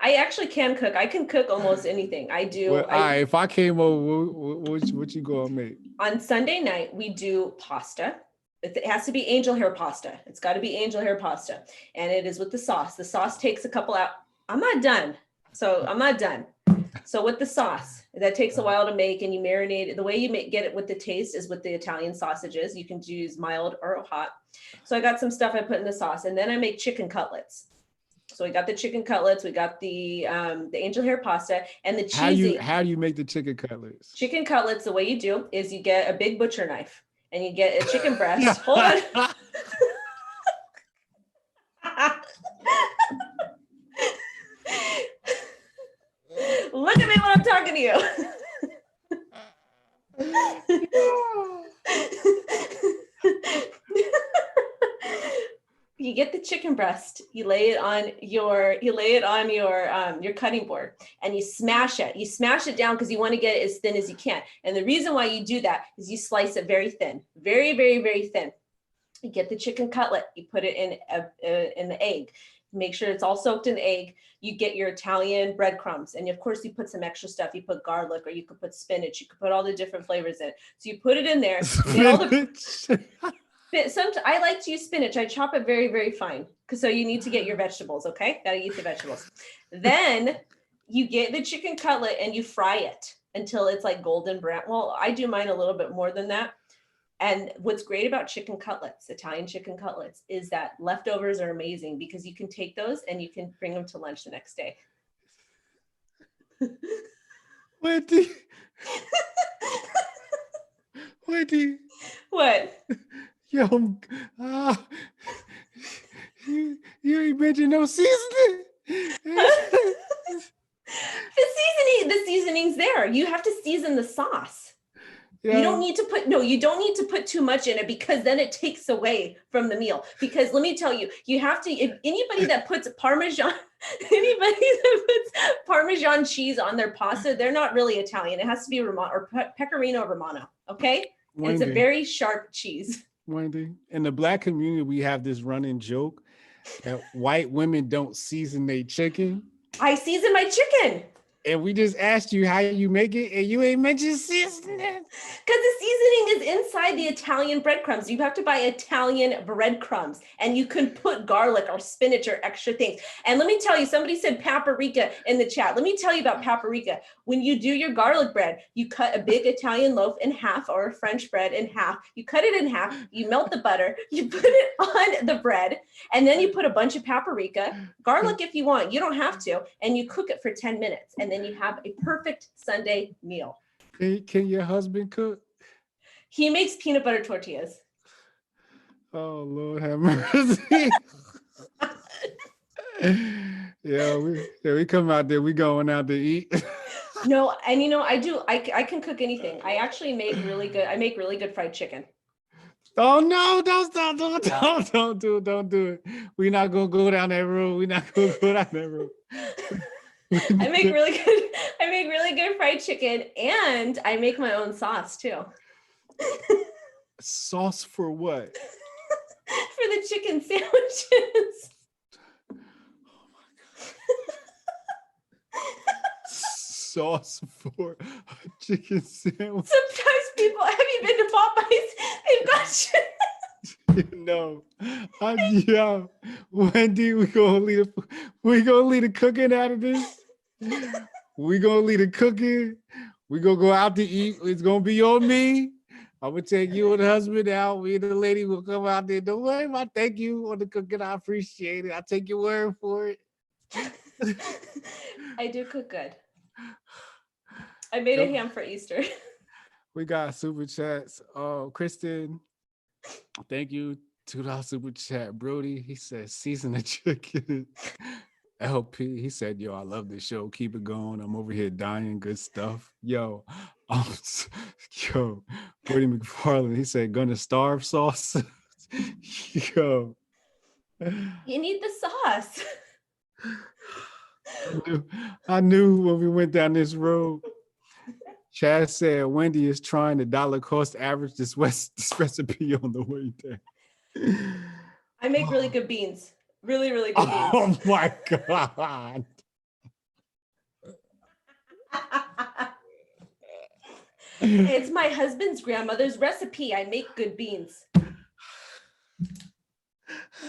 I actually can cook. I can cook almost anything. I do. Well, if I came over, what you gonna make? On Sunday night, we do pasta. It has to be angel hair pasta. It's got to be angel hair pasta. And it is with the sauce. The sauce takes a couple out. I'm not done. So with the sauce, that takes a while to make, and you marinate it. The way you get it with the taste is with the Italian sausages. You can use mild or hot. So I got some stuff I put in the sauce, and then I make chicken cutlets. So we got the chicken cutlets, we got the angel hair pasta, and the cheesy. How do you make the chicken cutlets? Chicken cutlets, the way you do is you get a big butcher knife and you get a chicken breast. Hold on. Look at me when I'm talking to you. You get the chicken breast, you lay it on your cutting board, and you smash it. You smash it down because you want to get it as thin as you can. And the reason why you do that is you slice it very thin, very, very, very thin. You get the chicken cutlet, you put it in the egg. Make sure it's all soaked in egg. You get your Italian breadcrumbs, and of course you put some extra stuff. You put garlic, or you could put spinach. You could put all the different flavors in. So you put it in there. I like to use spinach. I chop it very, very fine. So you need to get your vegetables, okay? Gotta eat the vegetables. Then you get the chicken cutlet and you fry it until it's like golden brown. Well, I do mine a little bit more than that. And what's great about chicken cutlets, Italian chicken cutlets, is that leftovers are amazing because you can take those and you can bring them to lunch the next day. Wendy. What? Yo, you ain't mentioned no seasoning. The seasoning's there. You have to season the sauce. Yeah. You don't need to put too much in it, because then it takes away from the meal. Because let me tell you, you have to, if anybody that puts Parmesan cheese on their pasta, they're not really Italian. It has to be Romano or Pecorino Romano. Okay. Wendy, it's a very sharp cheese. Wendy, in the Black community, we have this running joke that white women don't season their chicken. I season my chicken. And we just asked you how you make it, and you ain't mentioned seasoning. Because the seasoning is inside the Italian breadcrumbs. You have to buy Italian breadcrumbs, and you can put garlic or spinach or extra things. And let me tell you, somebody said paprika in the chat. Let me tell you about paprika. When you do your garlic bread, you cut a big Italian loaf in half, or a French bread in half. You cut it in half, you melt the butter, you put it on the bread, and then you put a bunch of paprika, garlic if you want, you don't have to, and you cook it for 10 minutes. And then you have a perfect Sunday meal. Can your husband cook? He makes peanut butter tortillas. Oh, Lord have mercy. we come out there, we going out to eat. No, and I can cook anything. I actually make really good fried chicken. Oh no, don't do it. We're not gonna go down that road. I make really good fried chicken, and I make my own sauce too. Sauce for what? For the chicken sandwiches. Oh my God. sauce for a chicken sandwich. Sometimes people, have you been to Popeyes? They've got shit. No, yo, Wendy, we gonna leave the cooking out of this. We gonna leave the cooking. We gonna go out to eat. It's gonna be on me. I'm gonna take you and the husband out. Me and the lady will come out there. Don't worry about thank you on the cooking. I appreciate it. I take your word for it. I do cook good. I made a ham for Easter. We got super chats. Kristen, thank you. $2 super chat. Brody, he said season the chicken. LP, he said, yo, I love this show. Keep it going. I'm over here dying. Good stuff. Yo, Brody McFarland, he said, gonna starve sauce. Yo. You need the sauce. I knew when we went down this road. Chad said Wendy is trying to dollar cost average this recipe on the way there. I make really good beans. Really, really good beans. Oh my God. It's my husband's grandmother's recipe. I make good beans.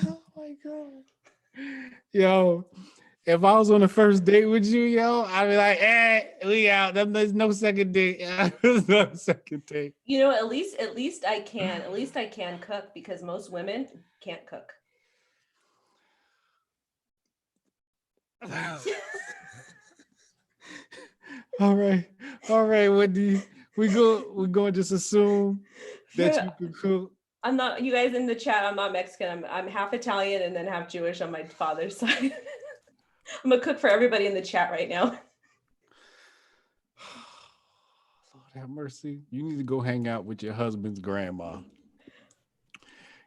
Oh my God. Yo, if I was on the first date with you, yo, I'd be like, we out. There's no second date. There's no second date. You know, at least I can cook, because most women can't cook. All right, Wendy. We going to just assume that you can cook. I'm not, you guys in the chat, I'm not Mexican. I'm half Italian and then half Jewish on my father's side. I'm gonna cook for everybody in the chat right now. Lord have mercy. You need to go hang out with your husband's grandma.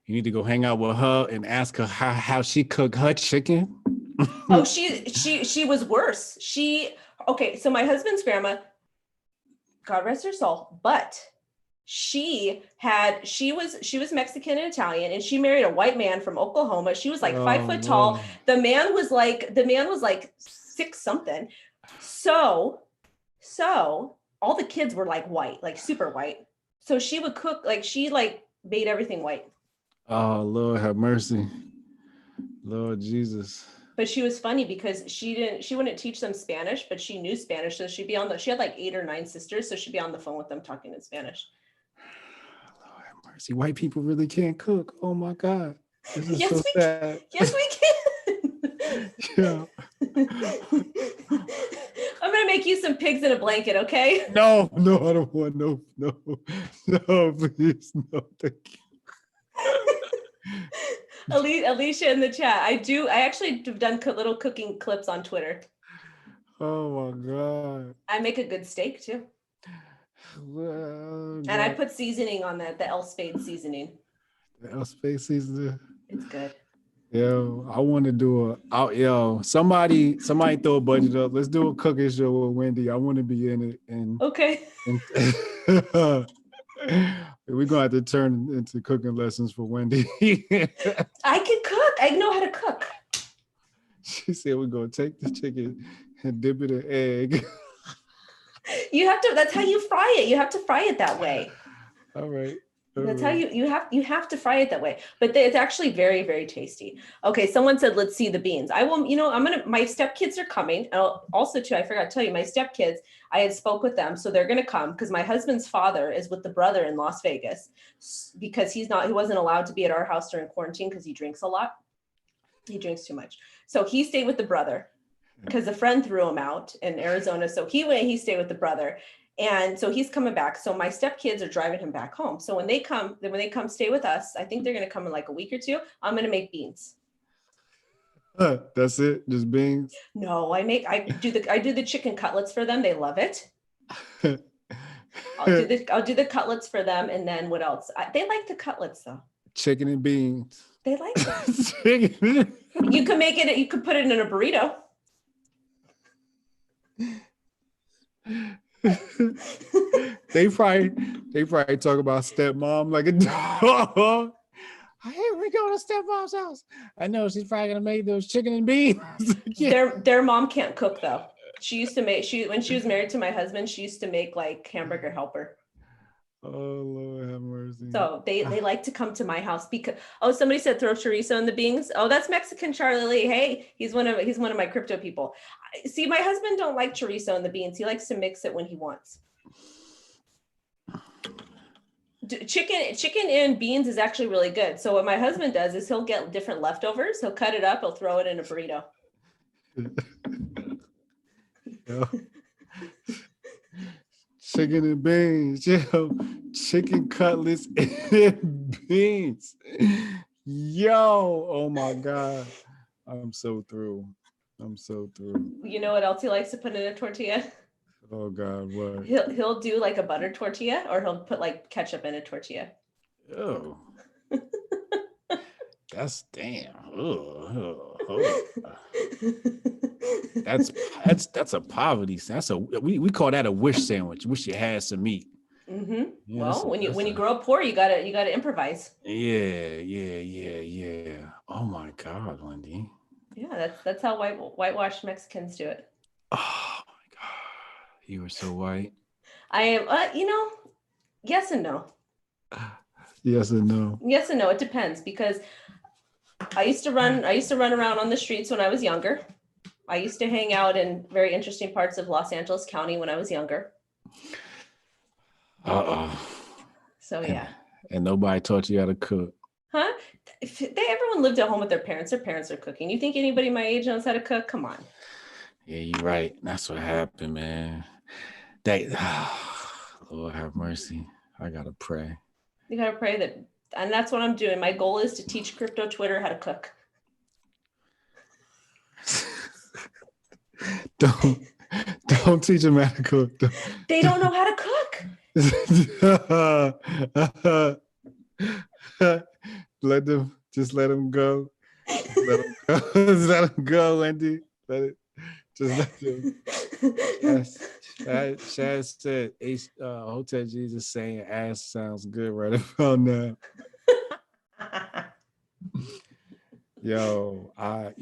You need to go hang out with her and ask her how she cooked her chicken. Oh, she was worse. Okay, so my husband's grandma, God rest her soul, but she was Mexican and Italian, and she married a white man from Oklahoma. She was like 5 foot tall. The man was like 6 something. So all the kids were like white, like super white. So she would cook, like she like made everything white. Oh, Lord have mercy. Lord Jesus. But she was funny because she wouldn't teach them Spanish, but she knew Spanish. So she had like 8 or 9 sisters. So she'd be on the phone with them talking in Spanish. Lord have mercy. White people really can't cook. Oh my God. This is yes, so sad. Yes, we can. Yeah. I'm going to make you some pigs in a blanket, okay? No, I don't want no, please, no, thank you. Alicia in the chat. I actually have done little cooking clips on Twitter. Oh my God. I make a good steak too. Well, and I put seasoning on that, the El Spade seasoning. The El Spade seasoning. It's good. Yo, I want to do somebody throw a budget up. Let's do a cooking show with Wendy. I want to be in it. And okay. We're gonna have to turn into cooking lessons for Wendy. I can cook. I know how to cook. She said we're gonna take the chicken and dip it in egg. That's how you fry it. You have to fry it that way. All right. That's how you have to fry it that way. But it's actually very, very tasty. Okay, someone said, let's see the beans. I will, my stepkids are coming. Also too, I forgot to tell you, my stepkids, I had spoke with them. So they're going to come because my husband's father is with the brother in Las Vegas because he wasn't allowed to be at our house during quarantine because he drinks a lot. He drinks too much. So he stayed with the brother because a friend threw him out in Arizona. So he stayed with the brother. And so he's coming back. So my stepkids are driving him back home. So when they come stay with us, I think they're going to come in like a week or two. I'm going to make beans. That's it? Just beans? No, I do the chicken cutlets for them. They love it. I'll do the cutlets for them. And then what else? They like the cutlets though. Chicken and beans. They like that. You can make it. You could put it in a burrito. They probably talk about stepmom like a dog. Hey, we go to stepmom's house. I know she's probably gonna make those chicken and beans. Yeah. Their mom can't cook though. She used to make, when she was married to my husband, she used to make like hamburger helper. Oh Lord have mercy. So they like to come to my house because, oh, somebody said throw chorizo in the beans. Oh, that's Mexican Charlie Lee. Hey, he's one of my crypto people. See, my husband don't like chorizo in the beans. He likes to mix it when he wants. Chicken and beans is actually really good. So what my husband does is he'll get different leftovers. He'll cut it up. He'll throw it in a burrito. Chicken and beans, yo, chicken cutlets and beans. Yo, oh my God. I'm so through. You know what else he likes to put in a tortilla? Oh God, what? He'll do like a butter tortilla, or he'll put like ketchup in a tortilla. Oh. That's damn. That's a poverty. We call that a wish sandwich. Wish you had some meat. Mm-hmm. Yeah, well, when you grow up poor, you gotta improvise. Yeah. Oh my God, Wendy. Yeah, that's how whitewashed Mexicans do it. Oh my God, you are so white. I am. Yes and no. Yes and no. Yes and no. It depends, because I used to run around on the streets when I was younger. I used to hang out in very interesting parts of Los Angeles County when I was younger. So yeah. And nobody taught you how to cook. Huh? Everyone lived at home with their parents. Their parents are cooking. You think anybody my age knows how to cook? Come on. Yeah, you're right. That's what happened, man. Lord have mercy. I gotta pray. You gotta pray that, and that's what I'm doing. My goal is to teach crypto Twitter how to cook. Don't teach them how to cook. They don't know how to cook. Let them go. Let them go, Wendy. Let them. Yes. Chad said, Hotel Jesus saying ass sounds good right about now. Yo, I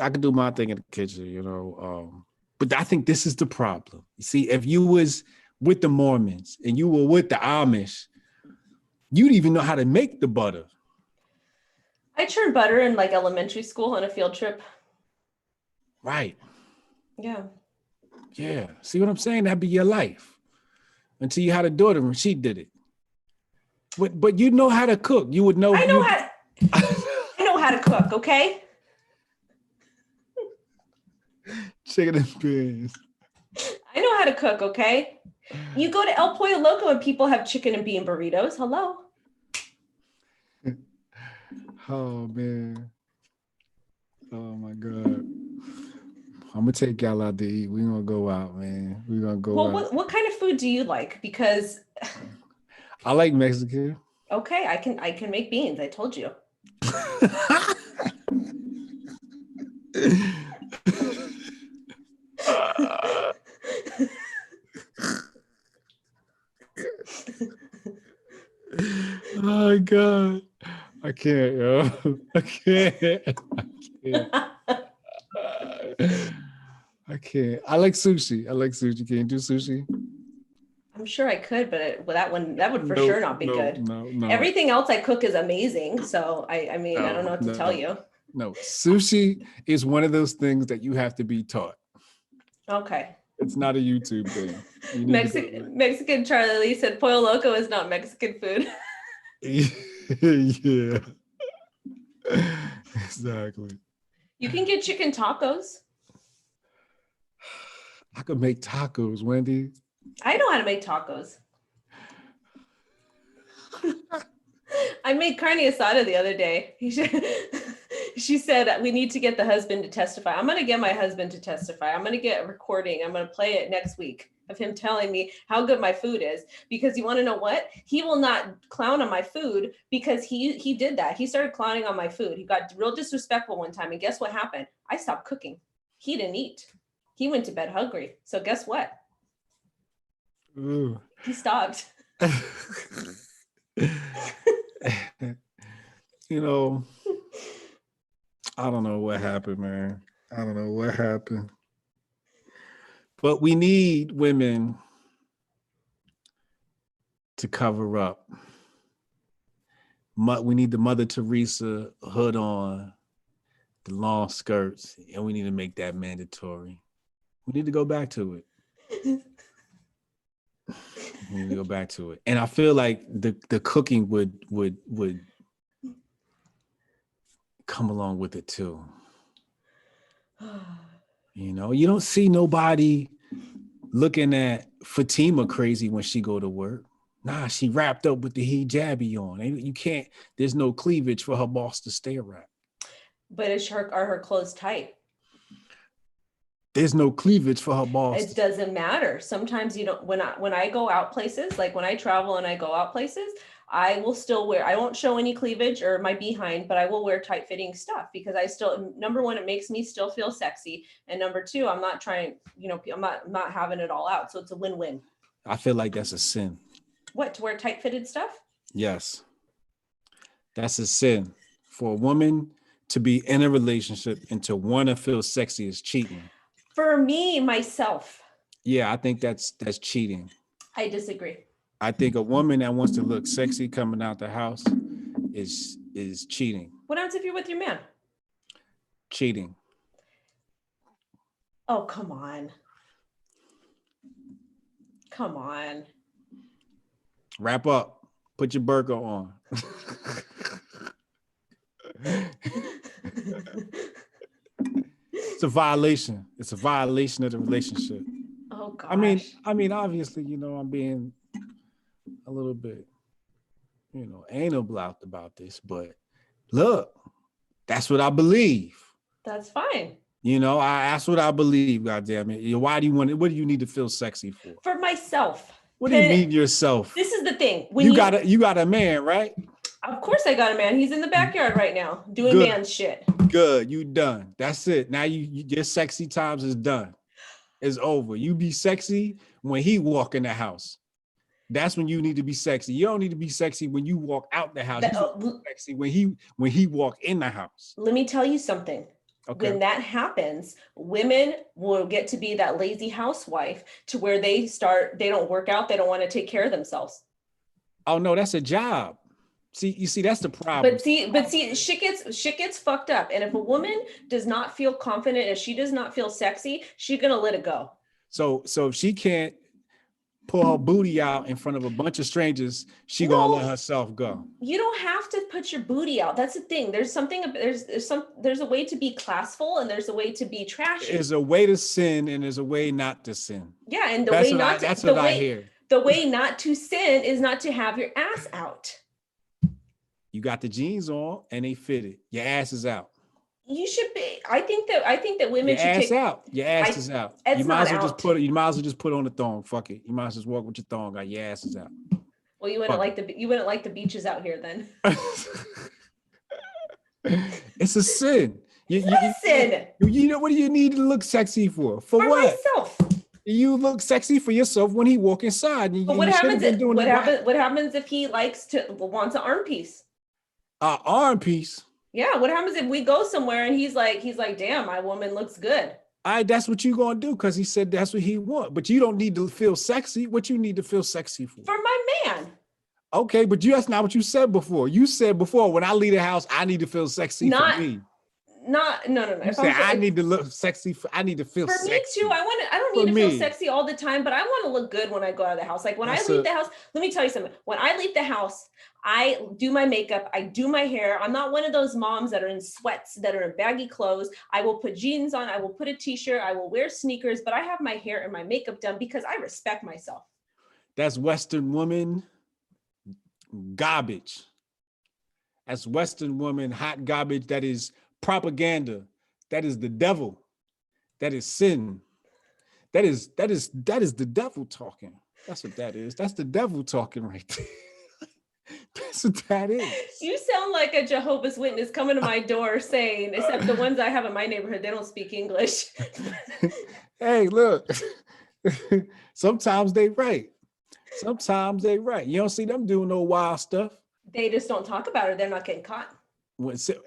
could do my thing in the kitchen, but I think this is the problem. You see, if you was with the Mormons and you were with the Amish, you'd even know how to make the butter. I churned butter in like elementary school on a field trip. Right. Yeah. Yeah. See what I'm saying? That'd be your life until you had a daughter and she did it. But you know how to cook. You would know. I know how to cook. Okay. Chicken and beans. I know how to cook. Okay. You go to El Pollo Loco and people have chicken and bean burritos. Hello. Oh man. Oh my God. I'm gonna take y'all out to eat. We're gonna go out, man. We're gonna go out. What kind of food do you like? Because I like Mexican. Okay, I can make beans. I told you. Oh my God. I can't, yo. I can't. I like sushi. Can you do sushi? I'm sure I could, but that would for sure not be good. No. Everything else I cook is amazing. So I mean, I don't know what to tell you. No, sushi is one of those things that you have to be taught. Okay. It's not a YouTube thing. Mexican Charlie Lee said Pollo Loco is not Mexican food. Yeah. Exactly. You can get chicken tacos. I could make tacos, Wendy. I know how to make tacos. I made carne asada the other day. She said, we need to get the husband to testify. I'm going to get my husband to testify. I'm going to get a recording. I'm going to play it next week of him telling me how good my food is. Because you want to know what? He will not clown on my food because he did that. He started clowning on my food. He got real disrespectful one time. And guess what happened? I stopped cooking. He didn't eat. He went to bed hungry. So guess what? Ooh. He stopped. I don't know what happened, man. I don't know what happened. But we need women to cover up. We need the Mother Teresa hood on, the long skirts, and we need to make that mandatory. We need to go back to it. We need to go back to it. And I feel like the cooking would come along with it too. You know, you don't see nobody looking at Fatima crazy when she go to work. Nah, she wrapped up with the hijabi on. You can't, there's no cleavage for her boss to stare at. But are her clothes tight? There's no cleavage for her boss. It doesn't matter. Sometimes you don't, when I go out places, like when I travel and I go out places, I will still wear, I won't show any cleavage or my behind, but I will wear tight fitting stuff because I still, number one, it makes me still feel sexy. And number two, I'm not trying, I'm not having it all out. So it's a win-win. I feel like that's a sin. What, to wear tight fitted stuff? Yes. That's a sin. For a woman to be in a relationship and to want to feel sexy is cheating. For me, myself. Yeah, I think that's cheating. I disagree. I think a woman that wants to look sexy coming out the house is cheating. What happens if you're with your man? Cheating. Oh, come on. Come on. Wrap up. Put your burqa on. It's a violation. It's a violation of the relationship. Oh gosh. I mean, obviously, I'm being a little bit, anal about this, but look, that's what I believe. That's fine. That's what I believe. God damn it! Why do you want it? What do you need to feel sexy for? For myself. What do you mean yourself? This is the thing. When you got a man, right? Of course I got a man. He's in the backyard right now doing man shit. Good. You done. That's it. Now your sexy times is done. It's over. You be sexy when he walk in the house. That's when you need to be sexy. You don't need to be sexy when you walk out the house. Sexy when he walk in the house. Let me tell you something. Okay. When that happens, women will get to be that lazy housewife to where they don't work out. They don't want to take care of themselves. Oh no, that's a job. See, that's the problem. But see, shit gets fucked up. And if a woman does not feel confident, if she does not feel sexy, she's gonna let it go. So if she can't pull her booty out in front of a bunch of strangers, gonna let herself go. You don't have to put your booty out. That's the thing. There's a way to be classful and there's a way to be trashy. There's a way to sin and there's a way not to sin. Yeah, and that's what I hear. The way not to sin is not to have your ass out. You got the jeans on and they fitted. Your ass is out. You should be. I think that women should take out. Your ass is out. You might as well just put on the thong. Fuck it. You might as well just walk with your thong out. Your ass is out. Well, you wouldn't like the beaches out here then. It's a sin. Sin. What do you need to look sexy for? For what? Myself. You look sexy for yourself when he walk inside. But what happens if he wants an arm piece? Arm piece. Yeah, what happens if we go somewhere and he's like, damn, my woman looks good. That's what you gonna do because he said that's what he want. But you don't need to feel sexy. What you need to feel sexy for? For my man. Okay, but that's not what you said before. You said before when I leave the house, I need to feel sexy for me. No. You said I need to look sexy. I need to feel for sexy. Me too. I don't need to feel sexy all the time, but I want to look good when I go out of the house. Like when I leave the house, let me tell you something. When I leave the house, I do my makeup, I do my hair. I'm not one of those moms that are in sweats, that are in baggy clothes. I will put jeans on, I will put a t-shirt, I will wear sneakers, but I have my hair and my makeup done because I respect myself. That's Western woman garbage. That's Western woman hot garbage. That is propaganda. That is the devil. That is sin. That is the devil talking. That's what that is. That's the devil talking right there. That's what that is. You sound like a Jehovah's Witness coming to my door saying, except the ones I have in my neighborhood, they don't speak English. Hey, look. Sometimes they right. Sometimes they right. You don't see them doing no wild stuff. They just don't talk about it. They're not getting caught.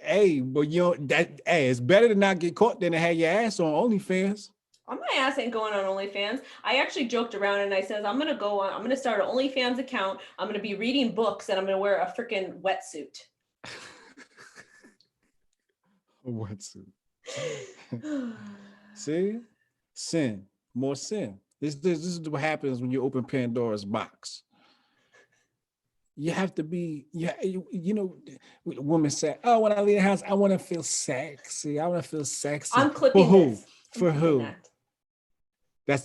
Hey, but it's better to not get caught than to have your ass on OnlyFans. My ass ain't going on OnlyFans. I actually joked around and I says, I'm gonna start an OnlyFans account. I'm gonna be reading books and I'm gonna wear a freaking wetsuit. A wetsuit. See? Sin. More sin. This is what happens when you open Pandora's box. You have to be, women say, oh, when I leave the house, I want to feel sexy. I want to feel sexy. I'm clipping this. For who?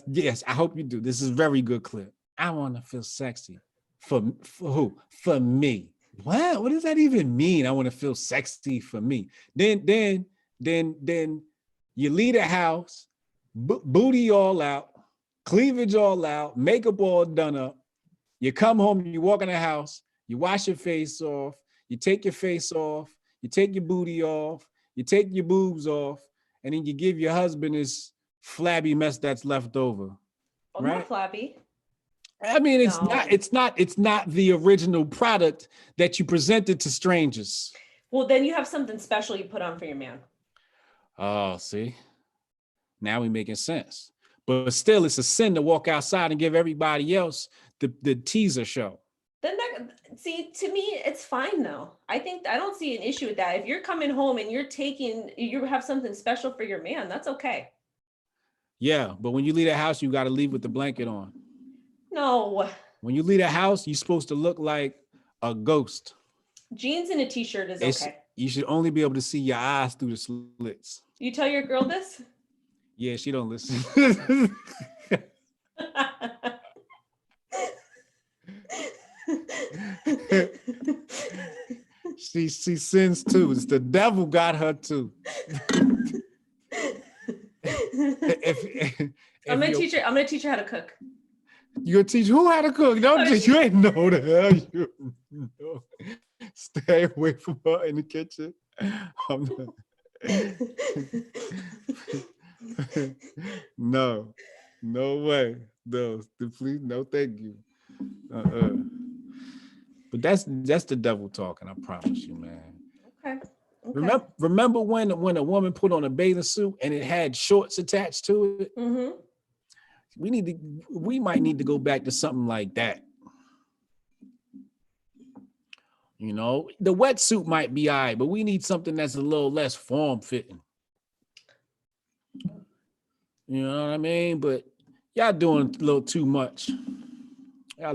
Yes, I hope you do. This is a very good clip. I want to feel sexy. For who? For me. What does that even mean? I want to feel sexy for me. Then you leave the house, booty all out, cleavage all out, makeup all done up. You come home, you walk in the house, you wash your face off, you take your face off, you take your booty off, you take your boobs off, and then you give your husband this flabby mess that's left over. I'm not flabby. I mean, it's not the original product that you presented to strangers. Well, then you have something special you put on for your man. Oh, see? Now we're making sense. But still, it's a sin to walk outside and give everybody else the teaser show. Then to me, it's fine though. I don't see an issue with that. If you're coming home and you have something special for your man, that's okay. Yeah, but when you leave the house, you got to leave with the blanket on. No. When you leave the house, you're supposed to look like a ghost. Jeans and a t-shirt is okay. You should only be able to see your eyes through the slits. You tell your girl this? Yeah, she don't listen. she sins too. It's the devil got her too. I'm gonna teach her how to cook. You gonna teach who how to cook? You ain't know the hell you know. Stay away from her in the kitchen. No way. No, please, no, thank you. But that's the devil talking. I promise you, man. Okay. Remember when a woman put on a bathing suit and it had shorts attached to it? Mm-hmm. We might need to go back to something like that. You know, the wetsuit might be all right, but we need something that's a little less form-fitting. You know what I mean? But y'all doing a little too much. I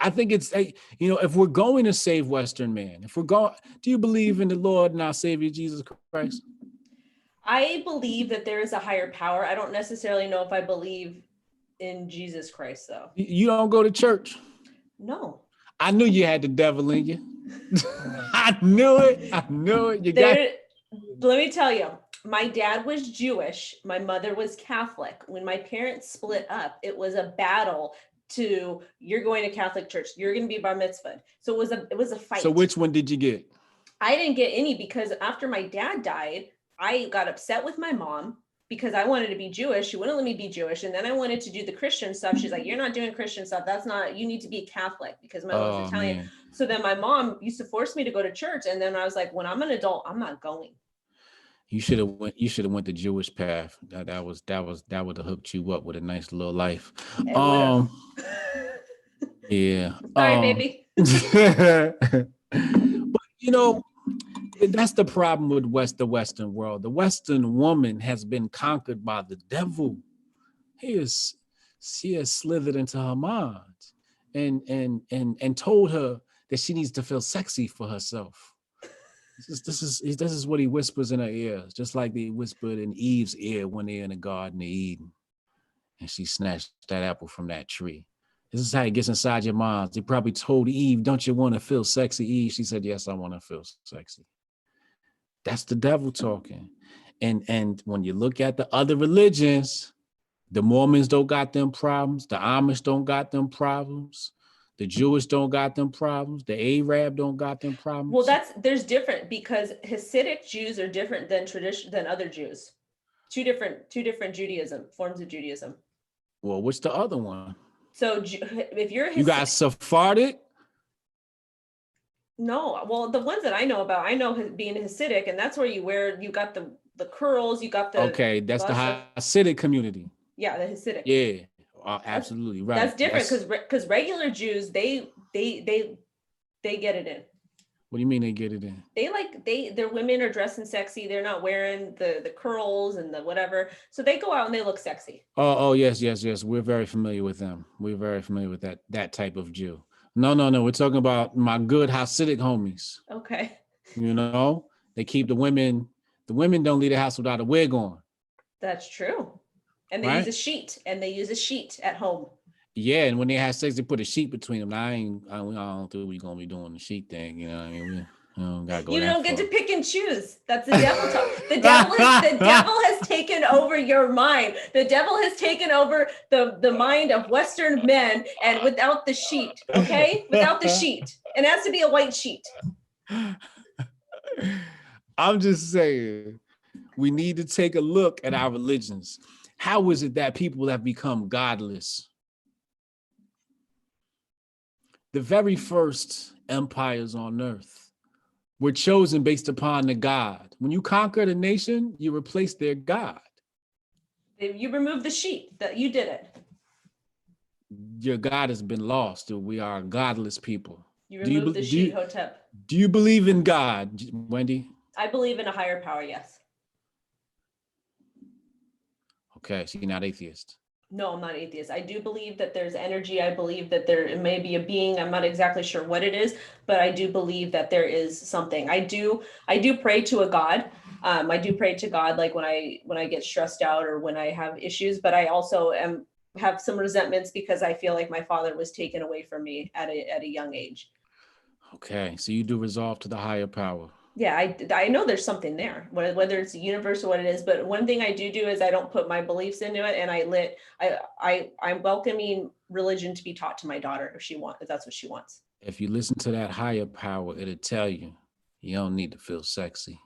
think it's, if we're going to save Western man, do you believe in the Lord and our Savior Jesus Christ? I believe that there is a higher power. I don't necessarily know if I believe in Jesus Christ, though. You don't go to church? No. I knew you had the devil in you. I knew it. Let me tell you, my dad was Jewish. My mother was Catholic. When my parents split up, it was a battle to, you're going to Catholic church, you're going to be bar mitzvahed. So it was a fight. So which one did you get? I didn't get any because after my dad died, I got upset with my mom because I wanted to be Jewish. She wouldn't let me be Jewish. And then I wanted to do the Christian stuff. She's like, you're not doing Christian stuff. You need to be Catholic because my mom was Italian. Man. So then my mom used to force me to go to church. And then I was like, when I'm an adult, I'm not going. You should have went the Jewish path. That would have hooked you up with a nice little life. Yeah. Sorry, baby. But that's the problem with the Western world. The Western woman has been conquered by the devil. She has slithered into her mind and told her that she needs to feel sexy for herself. This is what he whispers in her ears, just like they whispered in Eve's ear when they're in the Garden of Eden, and she snatched that apple from that tree. This is how it gets inside your mind. They probably told Eve, "Don't you want to feel sexy, Eve?" She said, "Yes, I want to feel sexy." That's the devil talking. And when you look at the other religions, the Mormons don't got them problems. The Amish don't got them problems. The Jewish don't got them problems. The Arab don't got them problems. Well, there's different because Hasidic Jews are different than other Jews. Two different Judaism, forms of Judaism. Well, what's the other one? So if you're you got Sephardic, No, well, the ones that I know about, I know being Hasidic, and that's where you got the curls, you got Okay, a that's the lot of stuff. Hasidic community. Yeah, the Hasidic. Yeah, That's absolutely that's right. different because regular Jews they get it in. What do you mean they get it in? Their women are dressing sexy. They're not wearing the curls and the whatever. So they go out and they look sexy. Oh, yes, yes, yes. We're very familiar with them. We're very familiar with that type of Jew. No, no, no. We're talking about my good Hasidic homies. Okay. You know, they keep the women. The women don't leave the house without a wig on, That's true. And they use right? a sheet at home. Yeah, and when they have sex, they put a sheet between them. Now, I don't think we're gonna be doing the sheet thing. You know what I mean? We don't gotta go You that don't get to far. pick and choose. That's the devil talk. The devil has taken over your mind. The devil has taken over the mind of Western men, and without the sheet, okay? Without the sheet. And it has to be a white sheet. I'm just saying, we need to take a look at our religions. How is it that people have become godless? The very first empires on earth were chosen based upon the God. When you conquer the nation, you replace their God. You remove the sheet. That you did it. Your God has been lost. We are a godless people. You remove the sheet, Hotep. Do you believe in God, Wendy? I believe in a higher power, yes. Okay, so you're not atheist. No, I'm not atheist. I do believe that there's energy. I believe that there may be a being. I'm not exactly sure what it is, but I do believe that there is something. I do pray to a God. I do pray to God like when I get stressed out or when I have issues, but I also have some resentments because I feel like my father was taken away from me at a young age. Okay, so you do resolve to the higher power. Yeah, I know there's something there, whether it's the universe or what it is. But one thing I do is I don't put my beliefs into it, and I'm welcoming religion to be taught to my daughter if that's what she wants. If you listen to that higher power, it'll tell you you don't need to feel sexy.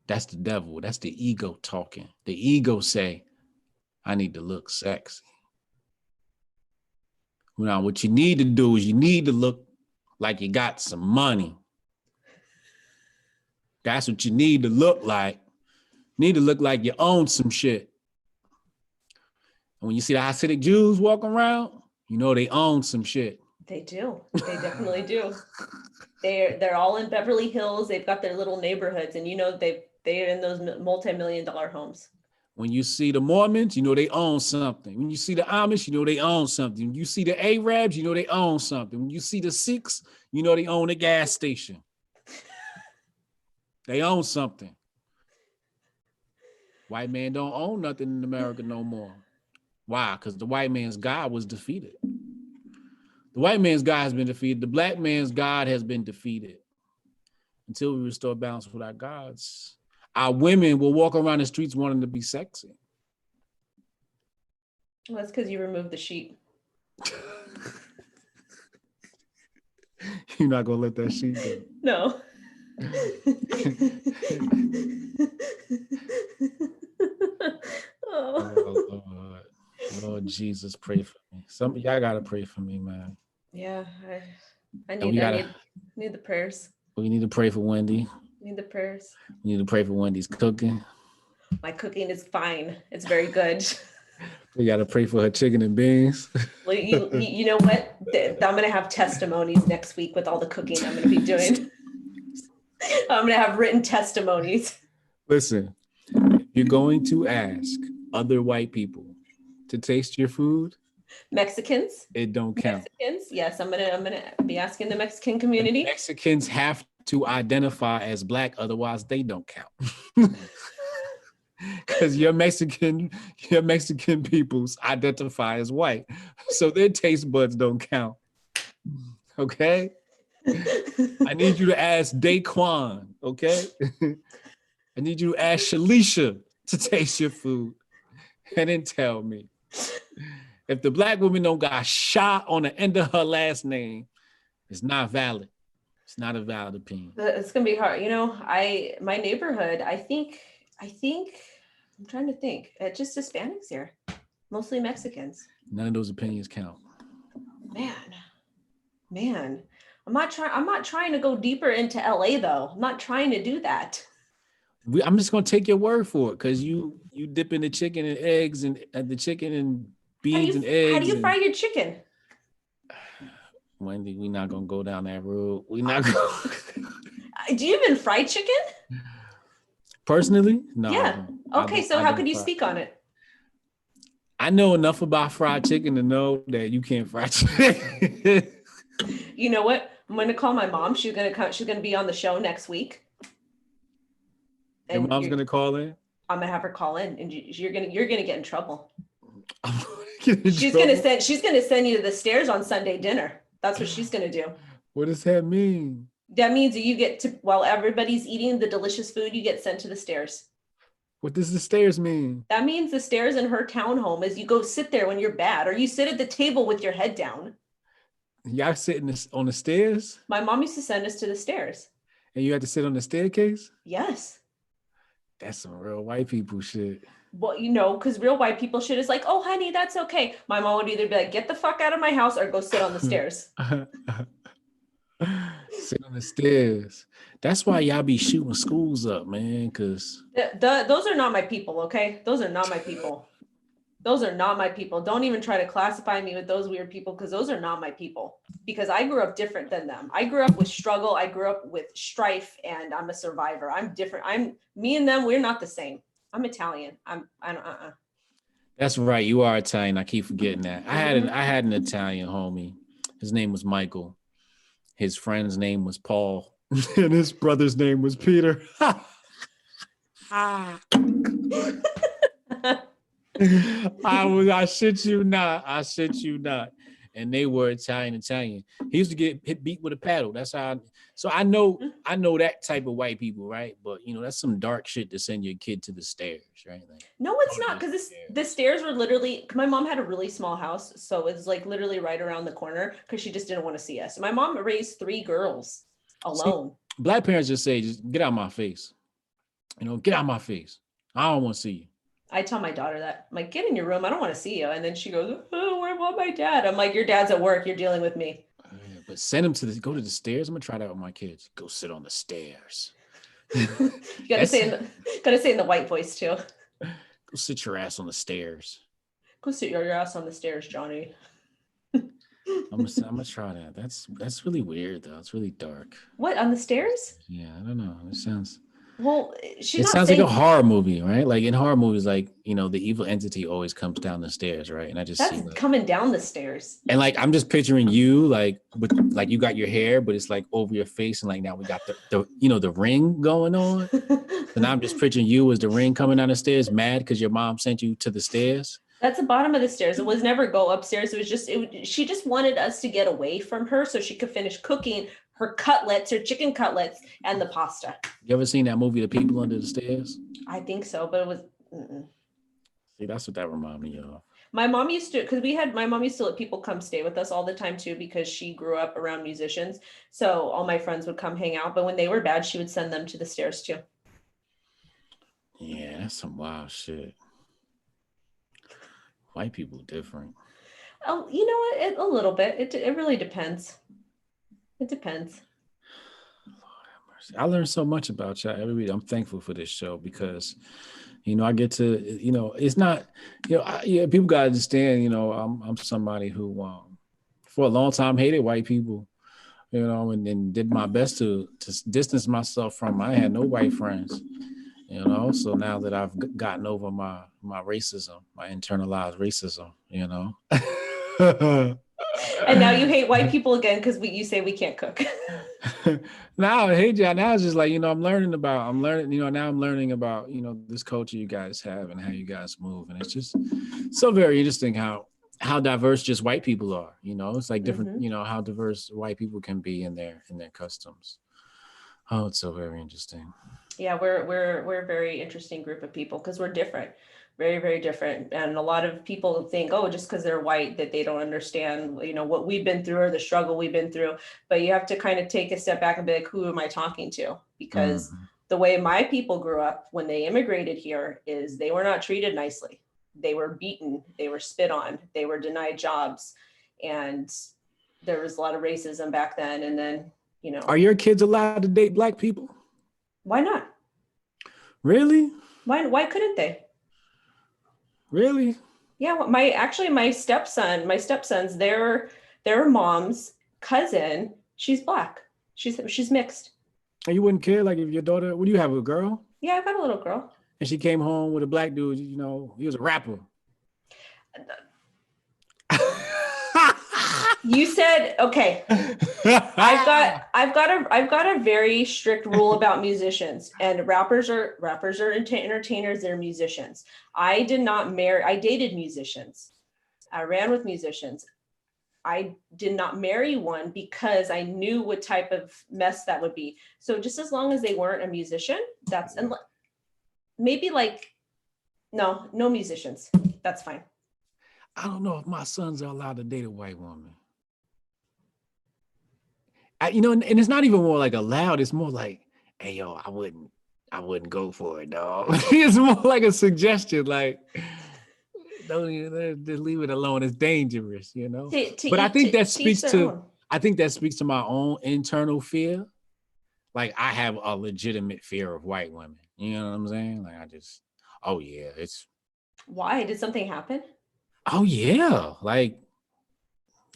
That's the devil. That's the ego talking. The ego say, I need to look sexy. Now, what you need to do is you need to look like you got some money. That's what you need to look like. You need to look like you own some shit. And when you see the Hasidic Jews walking around, you know they own some shit. They do. They definitely do. They're all in Beverly Hills. They've got their little neighborhoods, and they're in those multi-million-dollar homes. When you see the Mormons, you know they own something. When you see the Amish, you know they own something. When you see the Arabs, you know they own something. When you see the Sikhs, you know they own a gas station. They own something. White man don't own nothing in America no more. Why? Because the white man's God was defeated. The white man's God has been defeated. The black man's God has been defeated. Until we restore balance with our gods, our women will walk around the streets wanting to be sexy. Well, that's because you removed the sheet. You're not gonna let that sheet go. No. Oh, Lord Jesus, pray for me. Some of y'all gotta pray for me, man. Yeah, I need the prayers. We need to pray for Wendy. Need the prayers. We need to pray for Wendy's cooking. My cooking is fine. It's very good. We gotta pray for her chicken and beans. Well, you know what? I'm gonna have testimonies next week with all the cooking I'm gonna be doing. I'm gonna have written testimonies. Listen, you're going to ask other white people to taste your food. Mexicans. It don't count. Mexicans. Yes, I'm gonna be asking the Mexican community. The Mexicans have to identify as black, otherwise they don't count. Because your Mexican peoples identify as white, so their taste buds don't count. Okay, I need you to ask Daquan. Okay, I need you to ask Shalisha to taste your food, and then tell me if the black woman don't got shot on the end of her last name, it's not valid. It's not a valid opinion. It's gonna be hard. My neighborhood. I think. I'm trying to think. Just Hispanics here, mostly Mexicans. None of those opinions count. Man. I'm not trying to go deeper into LA though. I'm not trying to do that. I'm just gonna take your word for it because you dip in the chicken and eggs and the chicken and beans and How do eggs you fry and your chicken? Wendy, we're not gonna go down that road. We not gonna Do you even fry chicken? personally, no, I Yeah. don't. Okay, so I how don't could you fry. speak on it? I know enough about fried chicken to know that you can't fry chicken. You know what? I'm going to call my mom. She's going to come. She's going to be on the show next week, Your and mom's gonna call in. I'm going to have her call in, and you're gonna get in trouble. I'm gonna get in trouble. She's gonna send you to the stairs on Sunday dinner. That's what she's gonna do. What does that mean? That means that you get to, while everybody's eating the delicious food, you get sent to the stairs. What does the stairs mean? That means the stairs in her townhome is you go sit there when you're bad, or you sit at the table with your head down. Y'all sitting on the stairs, My mom used to send us to the stairs. and you had to sit on the staircase. Yes. That's some real white people shit. Well, because real white people shit is like, oh, honey, that's okay. My mom would either be like, get the fuck out of my house or go sit on the stairs. Sit on the stairs. That's why y'all be shooting schools up, man. Cause those are not my people, okay? Those are not my people. Those are not my people. Don't even try to classify me with those weird people because those are not my people. Because I grew up different than them. I grew up with struggle. I grew up with strife, and I'm a survivor. I'm different. Me and them. We're not the same. I'm Italian. I don't. That's right. You are Italian. I keep forgetting that. I had an Italian homie. His name was Michael. His friend's name was Paul, and his brother's name was Peter. I shit you not. I shit you not. And they were Italian. He used to get beat with a paddle. That's how. So I know that type of white people, right? But that's some dark shit to send your kid to the stairs, right? Like, no, it's not, because the stairs were literally. My mom had a really small house, so it's like literally right around the corner because she just didn't want to see us. My mom raised 3 girls alone. See, black parents just say, "Just get out of my face," get out of my face. I don't want to see you. I tell my daughter that. I'm like, get in your room. I don't want to see you. And then she goes, oh, where about my dad? I'm like, your dad's at work. You're dealing with me. Yeah, but send him go to the stairs. I'm gonna try that with my kids. Go sit on the stairs. You gotta say in the white voice too. Go sit your ass on the stairs. Go sit your ass on the stairs, Johnny. I'm gonna try that. That's really weird though. It's really dark. What, on the stairs? Yeah, I don't know. It sounds. Well, it sounds like a horror movie, right? Like in horror movies, like the evil entity always comes down the stairs, right? And I just that's see coming down the stairs. And like I'm just picturing you like with like you got your hair, but it's like over your face, and like now we got the ring going on. And I'm just picturing you as the ring coming down the stairs, mad because your mom sent you to the stairs. That's the bottom of the stairs. It was never go upstairs. It was just she just wanted us to get away from her so she could finish cooking her chicken cutlets, and the pasta. You ever seen that movie, The People Under the Stairs? I think so, but it was. See, that's what that reminded me of. My mom used to, my mom used to let people come stay with us all the time too, because she grew up around musicians. So all my friends would come hang out, but when they were bad, she would send them to the stairs too. Yeah, that's some wild shit. White people different. Oh, you know what? A little bit. It really depends. It depends. Lord have mercy. I learned so much about y'all every week. I'm thankful for this show because, I get to, it's not, people gotta understand, I'm somebody who, for a long time hated white people, and then did my best to distance myself from them. I had no white friends, So now that I've gotten over my racism, my internalized racism, And now you hate white people again because you say we can't cook. Now I hate y'all. Now it's just like, I'm learning about, this culture you guys have and how you guys move. And it's just so very interesting how diverse just white people are. It's like different, how diverse white people can be in their customs. Oh, it's so very interesting. Yeah, we're a very interesting group of people because we're different. Very, very different. And a lot of people think, oh, just because they're white, that they don't understand, what we've been through or the struggle we've been through. But you have to kind of take a step back and be like, who am I talking to? Because the way my people grew up when they immigrated here is they were not treated nicely. They were beaten, they were spit on, they were denied jobs. And there was a lot of racism back then. And then, Are your kids allowed to date black people? why not? Really? Why couldn't they? Really? Yeah, my stepsons, their mom's cousin, she's black. She's mixed. And you wouldn't care, like, if your daughter, what do you have, a girl? Yeah, I've got a little girl. And she came home with a black dude, he was a rapper. You said, okay. I've got a very strict rule about musicians, and rappers are entertainers, they're musicians. I dated musicians. I ran with musicians. I did not marry one because I knew what type of mess that would be. So just as long as they weren't a musician, and maybe no musicians. That's fine. I don't know if my sons are allowed to date a white woman. And it's not even more like allowed. It's more like, hey, yo, I wouldn't go for it, dog. It's more like a suggestion, like, don't even, just leave it alone. It's dangerous, But I think that speaks to my own internal fear. Like, I have a legitimate fear of white women. You know what I'm saying? Like, Why? Did something happen? Oh yeah, like,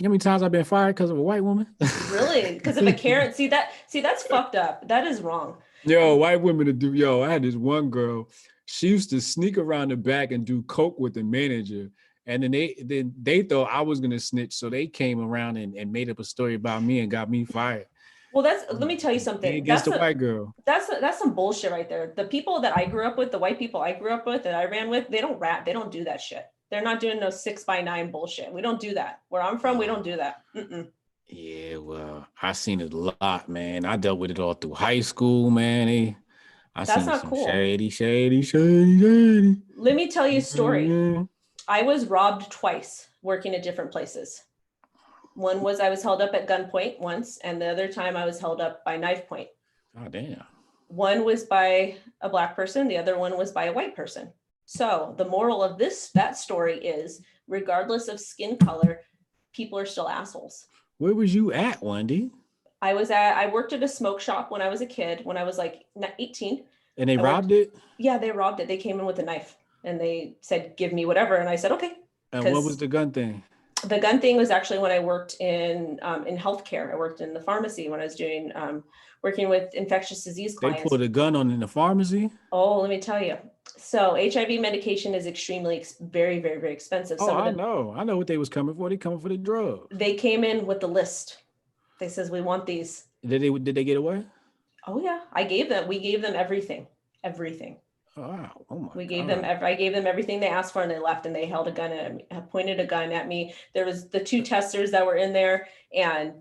how many times I've been fired because of a white woman? Really? Because of a Karen? See, that's fucked up. That is wrong. White women I had this one girl. She used to sneak around the back and do coke with the manager. And then they thought I was gonna snitch. So they came around and made up a story about me and got me fired. Well, let me tell you something. Against the white girl. That's some bullshit right there. The people that I grew up with, the white people I grew up with that I ran with, they don't rap. They don't do that shit. They're not doing no 6x9 bullshit. We don't do that. Where I'm from, we don't do that. Mm-mm. Yeah, well, I seen it a lot, man. I dealt with it all through high school, man. That's not cool. Shady. Let me tell you a story. Mm-hmm. I was robbed twice working at different places. One was I was held up at gunpoint once, and the other time I was held up by knife point. Oh, damn. One was by a black person. The other one was by a white person. So the moral of that story is, regardless of skin color, people are still assholes. Where was you at, Wendy? I worked at a smoke shop when I was a kid, when I was like 18. And they robbed it? Yeah, they robbed it. They came in with a knife and they said, give me whatever. And I said, okay. And what was the gun thing? The gun thing was actually when I worked in healthcare. I worked in the pharmacy when I was doing, working with infectious disease clients. They pulled a gun on in the pharmacy? Oh, let me tell you. So HIV medication is extremely, very, very, very expensive. I know what they was coming for. They coming for the drug. They came in with the list. They says, we want these. Did they get away? Oh yeah. We gave them everything. Oh, wow. Oh my God. I gave them everything they asked for, and they left, and they held a gun at me, pointed a gun at me. There was the two testers that were in there, and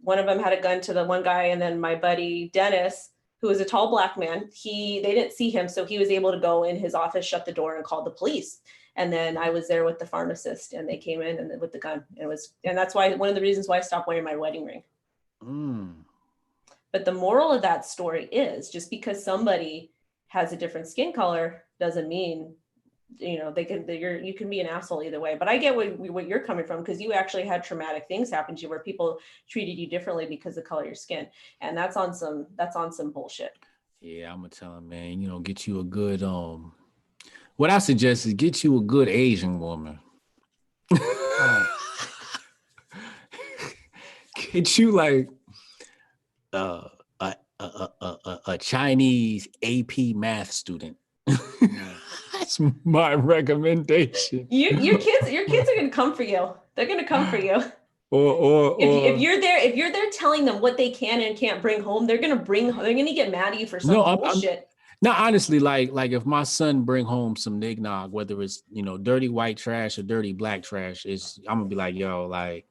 one of them had a gun to the one guy, and then my buddy Dennis, who was a tall black man, they didn't see him, so he was able to go in his office, shut the door, and call the police. And then I was there with the pharmacist, and they came in with the gun. And that's why one of the reasons why I stopped wearing my wedding ring. But the moral of that story is, just because somebody has a different skin color doesn't mean, you can be an asshole either way. But I get what you're coming from, because you actually had traumatic things happen to you where people treated you differently because of the color of your skin, and that's on some bullshit. Yeah, I'm gonna tell him, man, get you a good what I suggest is get you a good Asian woman. Get you like a Chinese AP math student. That's my recommendation. Your kids are gonna come for you. They're gonna come for you. Or if you're there telling them what they can and can't bring home, they're gonna get mad at you for some bullshit. No, honestly, like if my son bring home some eggnog, whether it's dirty white trash or dirty black trash, I'm gonna be like, yo, like,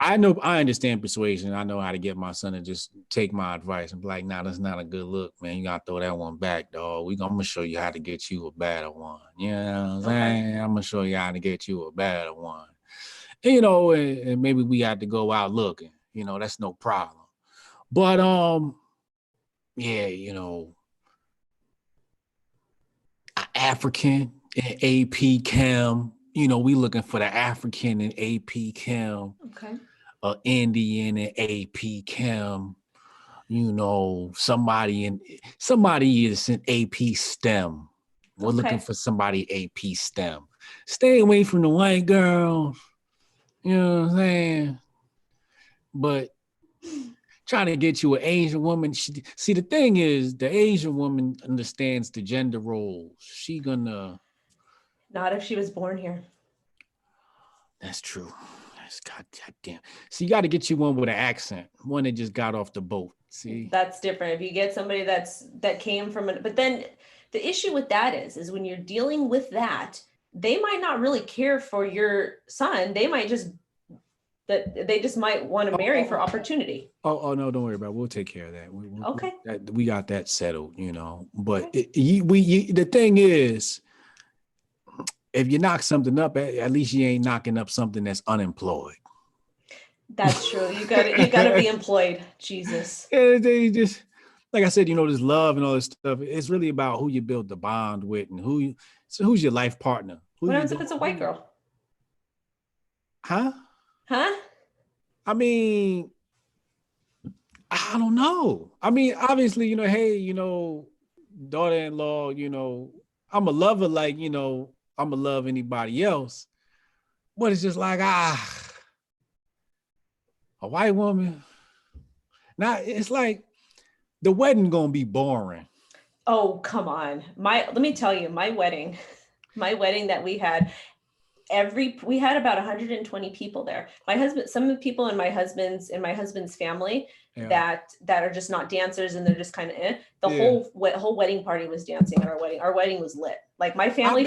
I understand persuasion. I know how to get my son to just take my advice and be like, nah, that's not a good look, man. You gotta throw that one back, dog. I'm gonna show you how to get you a better one. You know what I'm saying? I'm gonna show you how to get you a better one. And maybe we had to go out looking. That's no problem. But African and AP Chem. We looking for the African and AP Chem. Okay. a Indian in AP Chem, you know, somebody is in AP STEM. We're looking Okay. for somebody AP STEM. Stay away from the white girls. You know what I'm saying? But trying to get you an Asian woman. See, the thing is, the Asian woman understands the gender roles. She gonna. Not if she was born here. That's true. That's goddamn. So you got to get you one with an accent, one that just got off the boat. See, That's different. If you get somebody that came from it, but then the issue with that is when you're dealing with that, they might not really care for your son. They might just might want to marry for opportunity. Oh no, don't worry about it. We'll take care of that. Okay. We got that settled, you know. But Okay. the thing is, if you knock something up, at least you ain't knocking up something that's unemployed. That's true. You gotta be employed. Jesus. Yeah, they just, like I said, you know, this love and all this stuff. It's really about who you build the bond with and who's your life partner. What happens if it's a white girl? Huh? Huh? I mean, I don't know. I mean, obviously, you know, hey, you know, daughter-in-law, you know, I'm a lover, like, you know, I'm gonna love anybody else. But it's just like, a white woman. Now it's like the wedding gonna be boring. Oh, come on. Let me tell you, my wedding that we had, we had about 120 people there. Some of the people in my husband's family that are just not dancers, and they're just kind of the whole wedding party was dancing at our wedding. Our wedding was lit. Like my family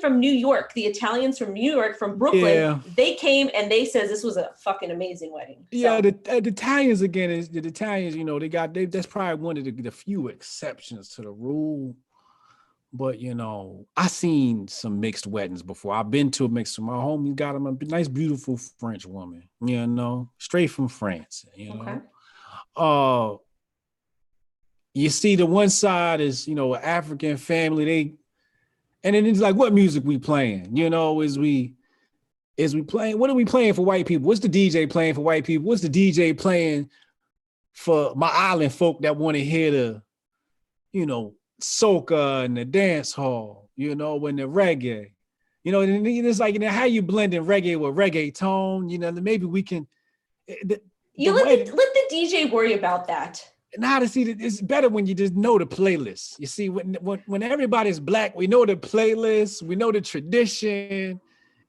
from New York, the Italians from New York, from Brooklyn, they came and they says this was a fucking amazing wedding. Yeah, so. The Italians again is the Italians. You know, that's probably one of the few exceptions to the rule. But, you know, I seen some mixed weddings before. I've been to a mixed. My homie got him a nice, beautiful French woman, you know, straight from France, you know. Okay. You see the one side is, you know, an African family. And then it's like, what music we playing? You know, is we playing? What are we playing for white people? What's the DJ playing for white people? What's the DJ playing for my island folk that want to hear the, you know, soca and the dance hall, you know, and the reggae, you know, and it's like, you know, how you blending reggae with reggaeton, you know, maybe we can. Let the DJ worry about that. Now to see that it's better when you just know the playlist. You see, when everybody's black, we know the playlist, we know the tradition,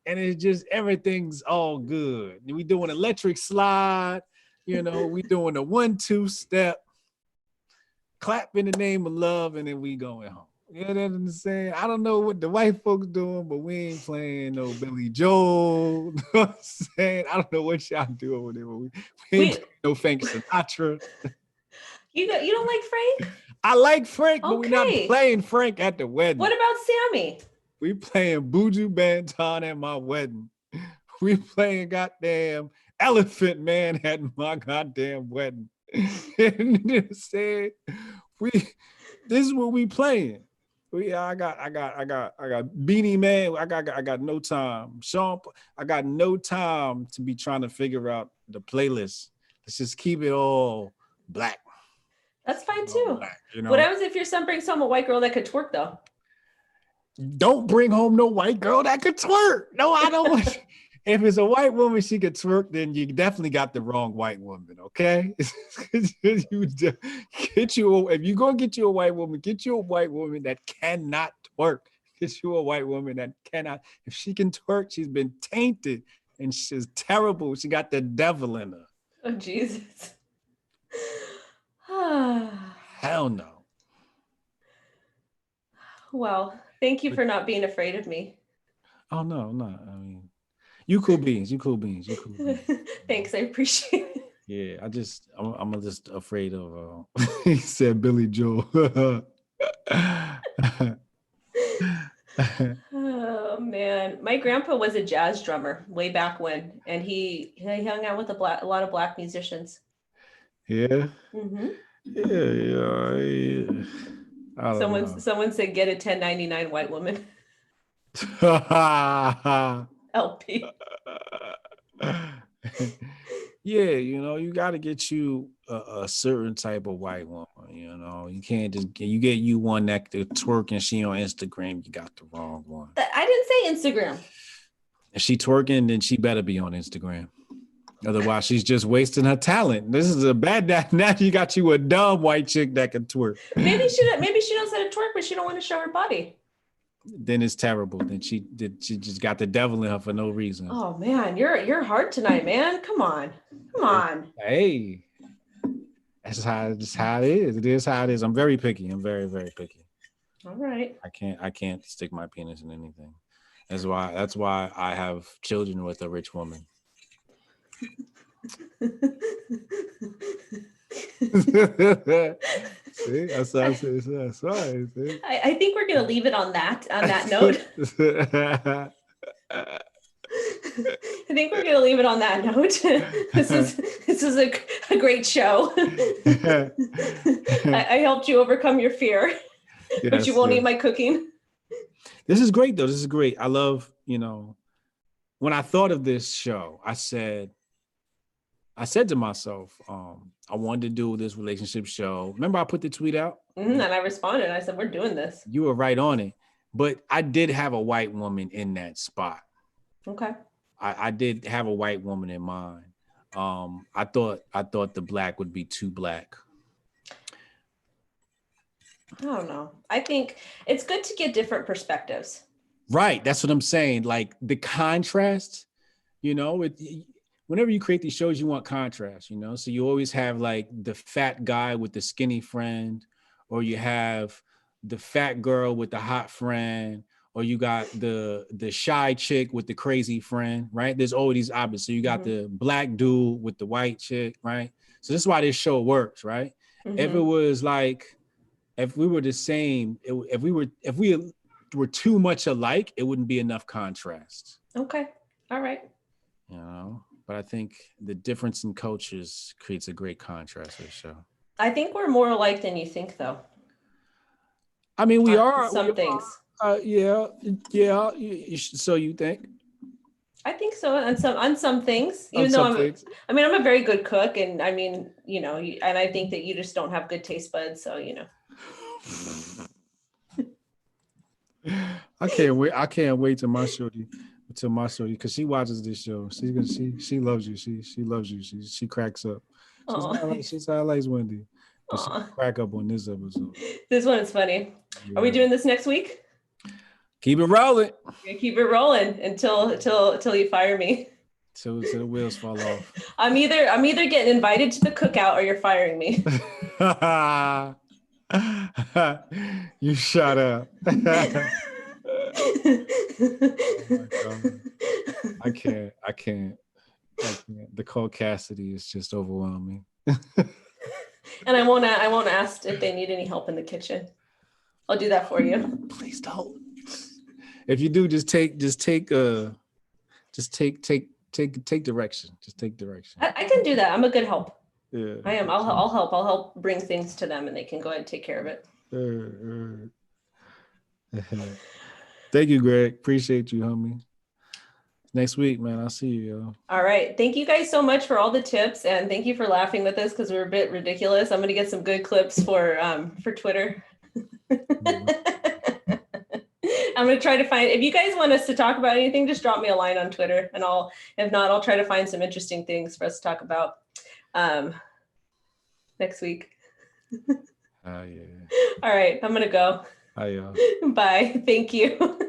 and it's just everything's all good. We doing electric slide, you know, we doing a 1-2 step. Clap in the name of love, and then we going home. You know what I'm saying? I don't know what the white folks doing, but we ain't playing no Billy Joel. You know what I'm saying? I don't know what y'all doing with it, but we ain't playing no Frank Sinatra. You don't like Frank? I like Frank, but we're not playing Frank at the wedding. What about Sammy? We playing Buju Banton at my wedding. We playing goddamn Elephant Man at my goddamn wedding. And say, this is what we playing. I got Beanie Man. I got no time. Sean, I got no time to be trying to figure out the playlist. Let's just keep it all black. That's fine too. Black, you know? What happens if your son brings home a white girl that could twerk though? Don't bring home no white girl that could twerk. No, I don't want. If it's a white woman, she could twerk, then you definitely got the wrong white woman, okay? If you're going to get you a white woman, get you a white woman that cannot twerk. Get you a white woman that cannot. If she can twerk, she's been tainted and she's terrible. She got the devil in her. Oh, Jesus. Hell no. Well, thank you for not being afraid of me. Oh, no. I mean, you cool beans. Thanks, I appreciate it. Yeah, I'm just afraid of. He said Billy Joel. Oh man, my grandpa was a jazz drummer way back when, and he hung out with a lot of black musicians. Yeah. Mm-hmm. Yeah. Someone said get a 1099 white woman. LP. Yeah, you got to get you a certain type of white woman. You can't just get you one that to twerk and she on Instagram. You got the wrong one. I didn't say Instagram. If she twerking, then she better be on Instagram. Otherwise, she's just wasting her talent. This is a bad. Now you got you a dumb white chick that can twerk. Maybe she knows how to twerk, but she don't want to show her body. Then it's terrible. Then she just got the devil in her for no reason. Oh man, you're hard tonight, man. Come on. Hey, that's how it is. It is how it is. I'm very picky. I'm very, very picky. All right. I can't stick my penis in anything. That's why I have children with a rich woman. See, that's right. See? I think we're gonna leave it on that note. I think we're gonna leave it on that note. This is a great show. I helped you overcome your fear, but you won't eat my cooking. This is great though. This is great. I love, when I thought of this show, I said to myself, I wanted to do this relationship show. Remember I put the tweet out? And I responded. I said, we're doing this. You were right on it. But I did have a white woman in that spot. Okay. I did have a white woman in mind. I thought the black would be too black. I don't know. I think it's good to get different perspectives. Right. That's what I'm saying. Like the contrast, whenever you create these shows, you want contrast, so you always have like the fat guy with the skinny friend, or you have the fat girl with the hot friend, or you got the shy chick with the crazy friend, right? There's always these opposites. So you got the black dude with the white chick, right? So this is why this show works, right? If it was like, if we were the same, if we were too much alike, it wouldn't be enough contrast. Okay. All right. But I think the difference in cultures creates a great contrast for the show. I think we're more alike than you think, though. I mean, we are. Some things. Yeah. So you think? I think so. On some things, even though I'm a very good cook, and I mean, and I think that you just don't have good taste buds. So, I can't wait till my shorty, because she watches this show. She loves you. She loves you. She cracks up. She's likes Wendy. But she crack up on this episode. This one is funny. Yeah. Are we doing this next week? Keep it rolling. Keep it rolling until you fire me. Till the wheels fall off. I'm either getting invited to the cookout or you're firing me. You shut up. I can't. The Cole Cassidy is just overwhelming. And I won't ask if they need any help in the kitchen. I'll do that for you. Please don't. If you do, just take direction. Just take direction. I can do that. I'm a good help. Yeah. I am. I'll help. I'll help bring things to them, and they can go ahead and take care of it. Thank you, Greg. Appreciate you, homie. Next week, man. I'll see you, yo. All right. Thank you guys so much for all the tips, and thank you for laughing with us because we're a bit ridiculous. I'm gonna get some good clips for Twitter. I'm gonna try to find. If you guys want us to talk about anything, just drop me a line on Twitter, and if not, I'll try to find some interesting things for us to talk about next week. Yeah. All right. I'm gonna go. Bye, y'all. Bye. Thank you.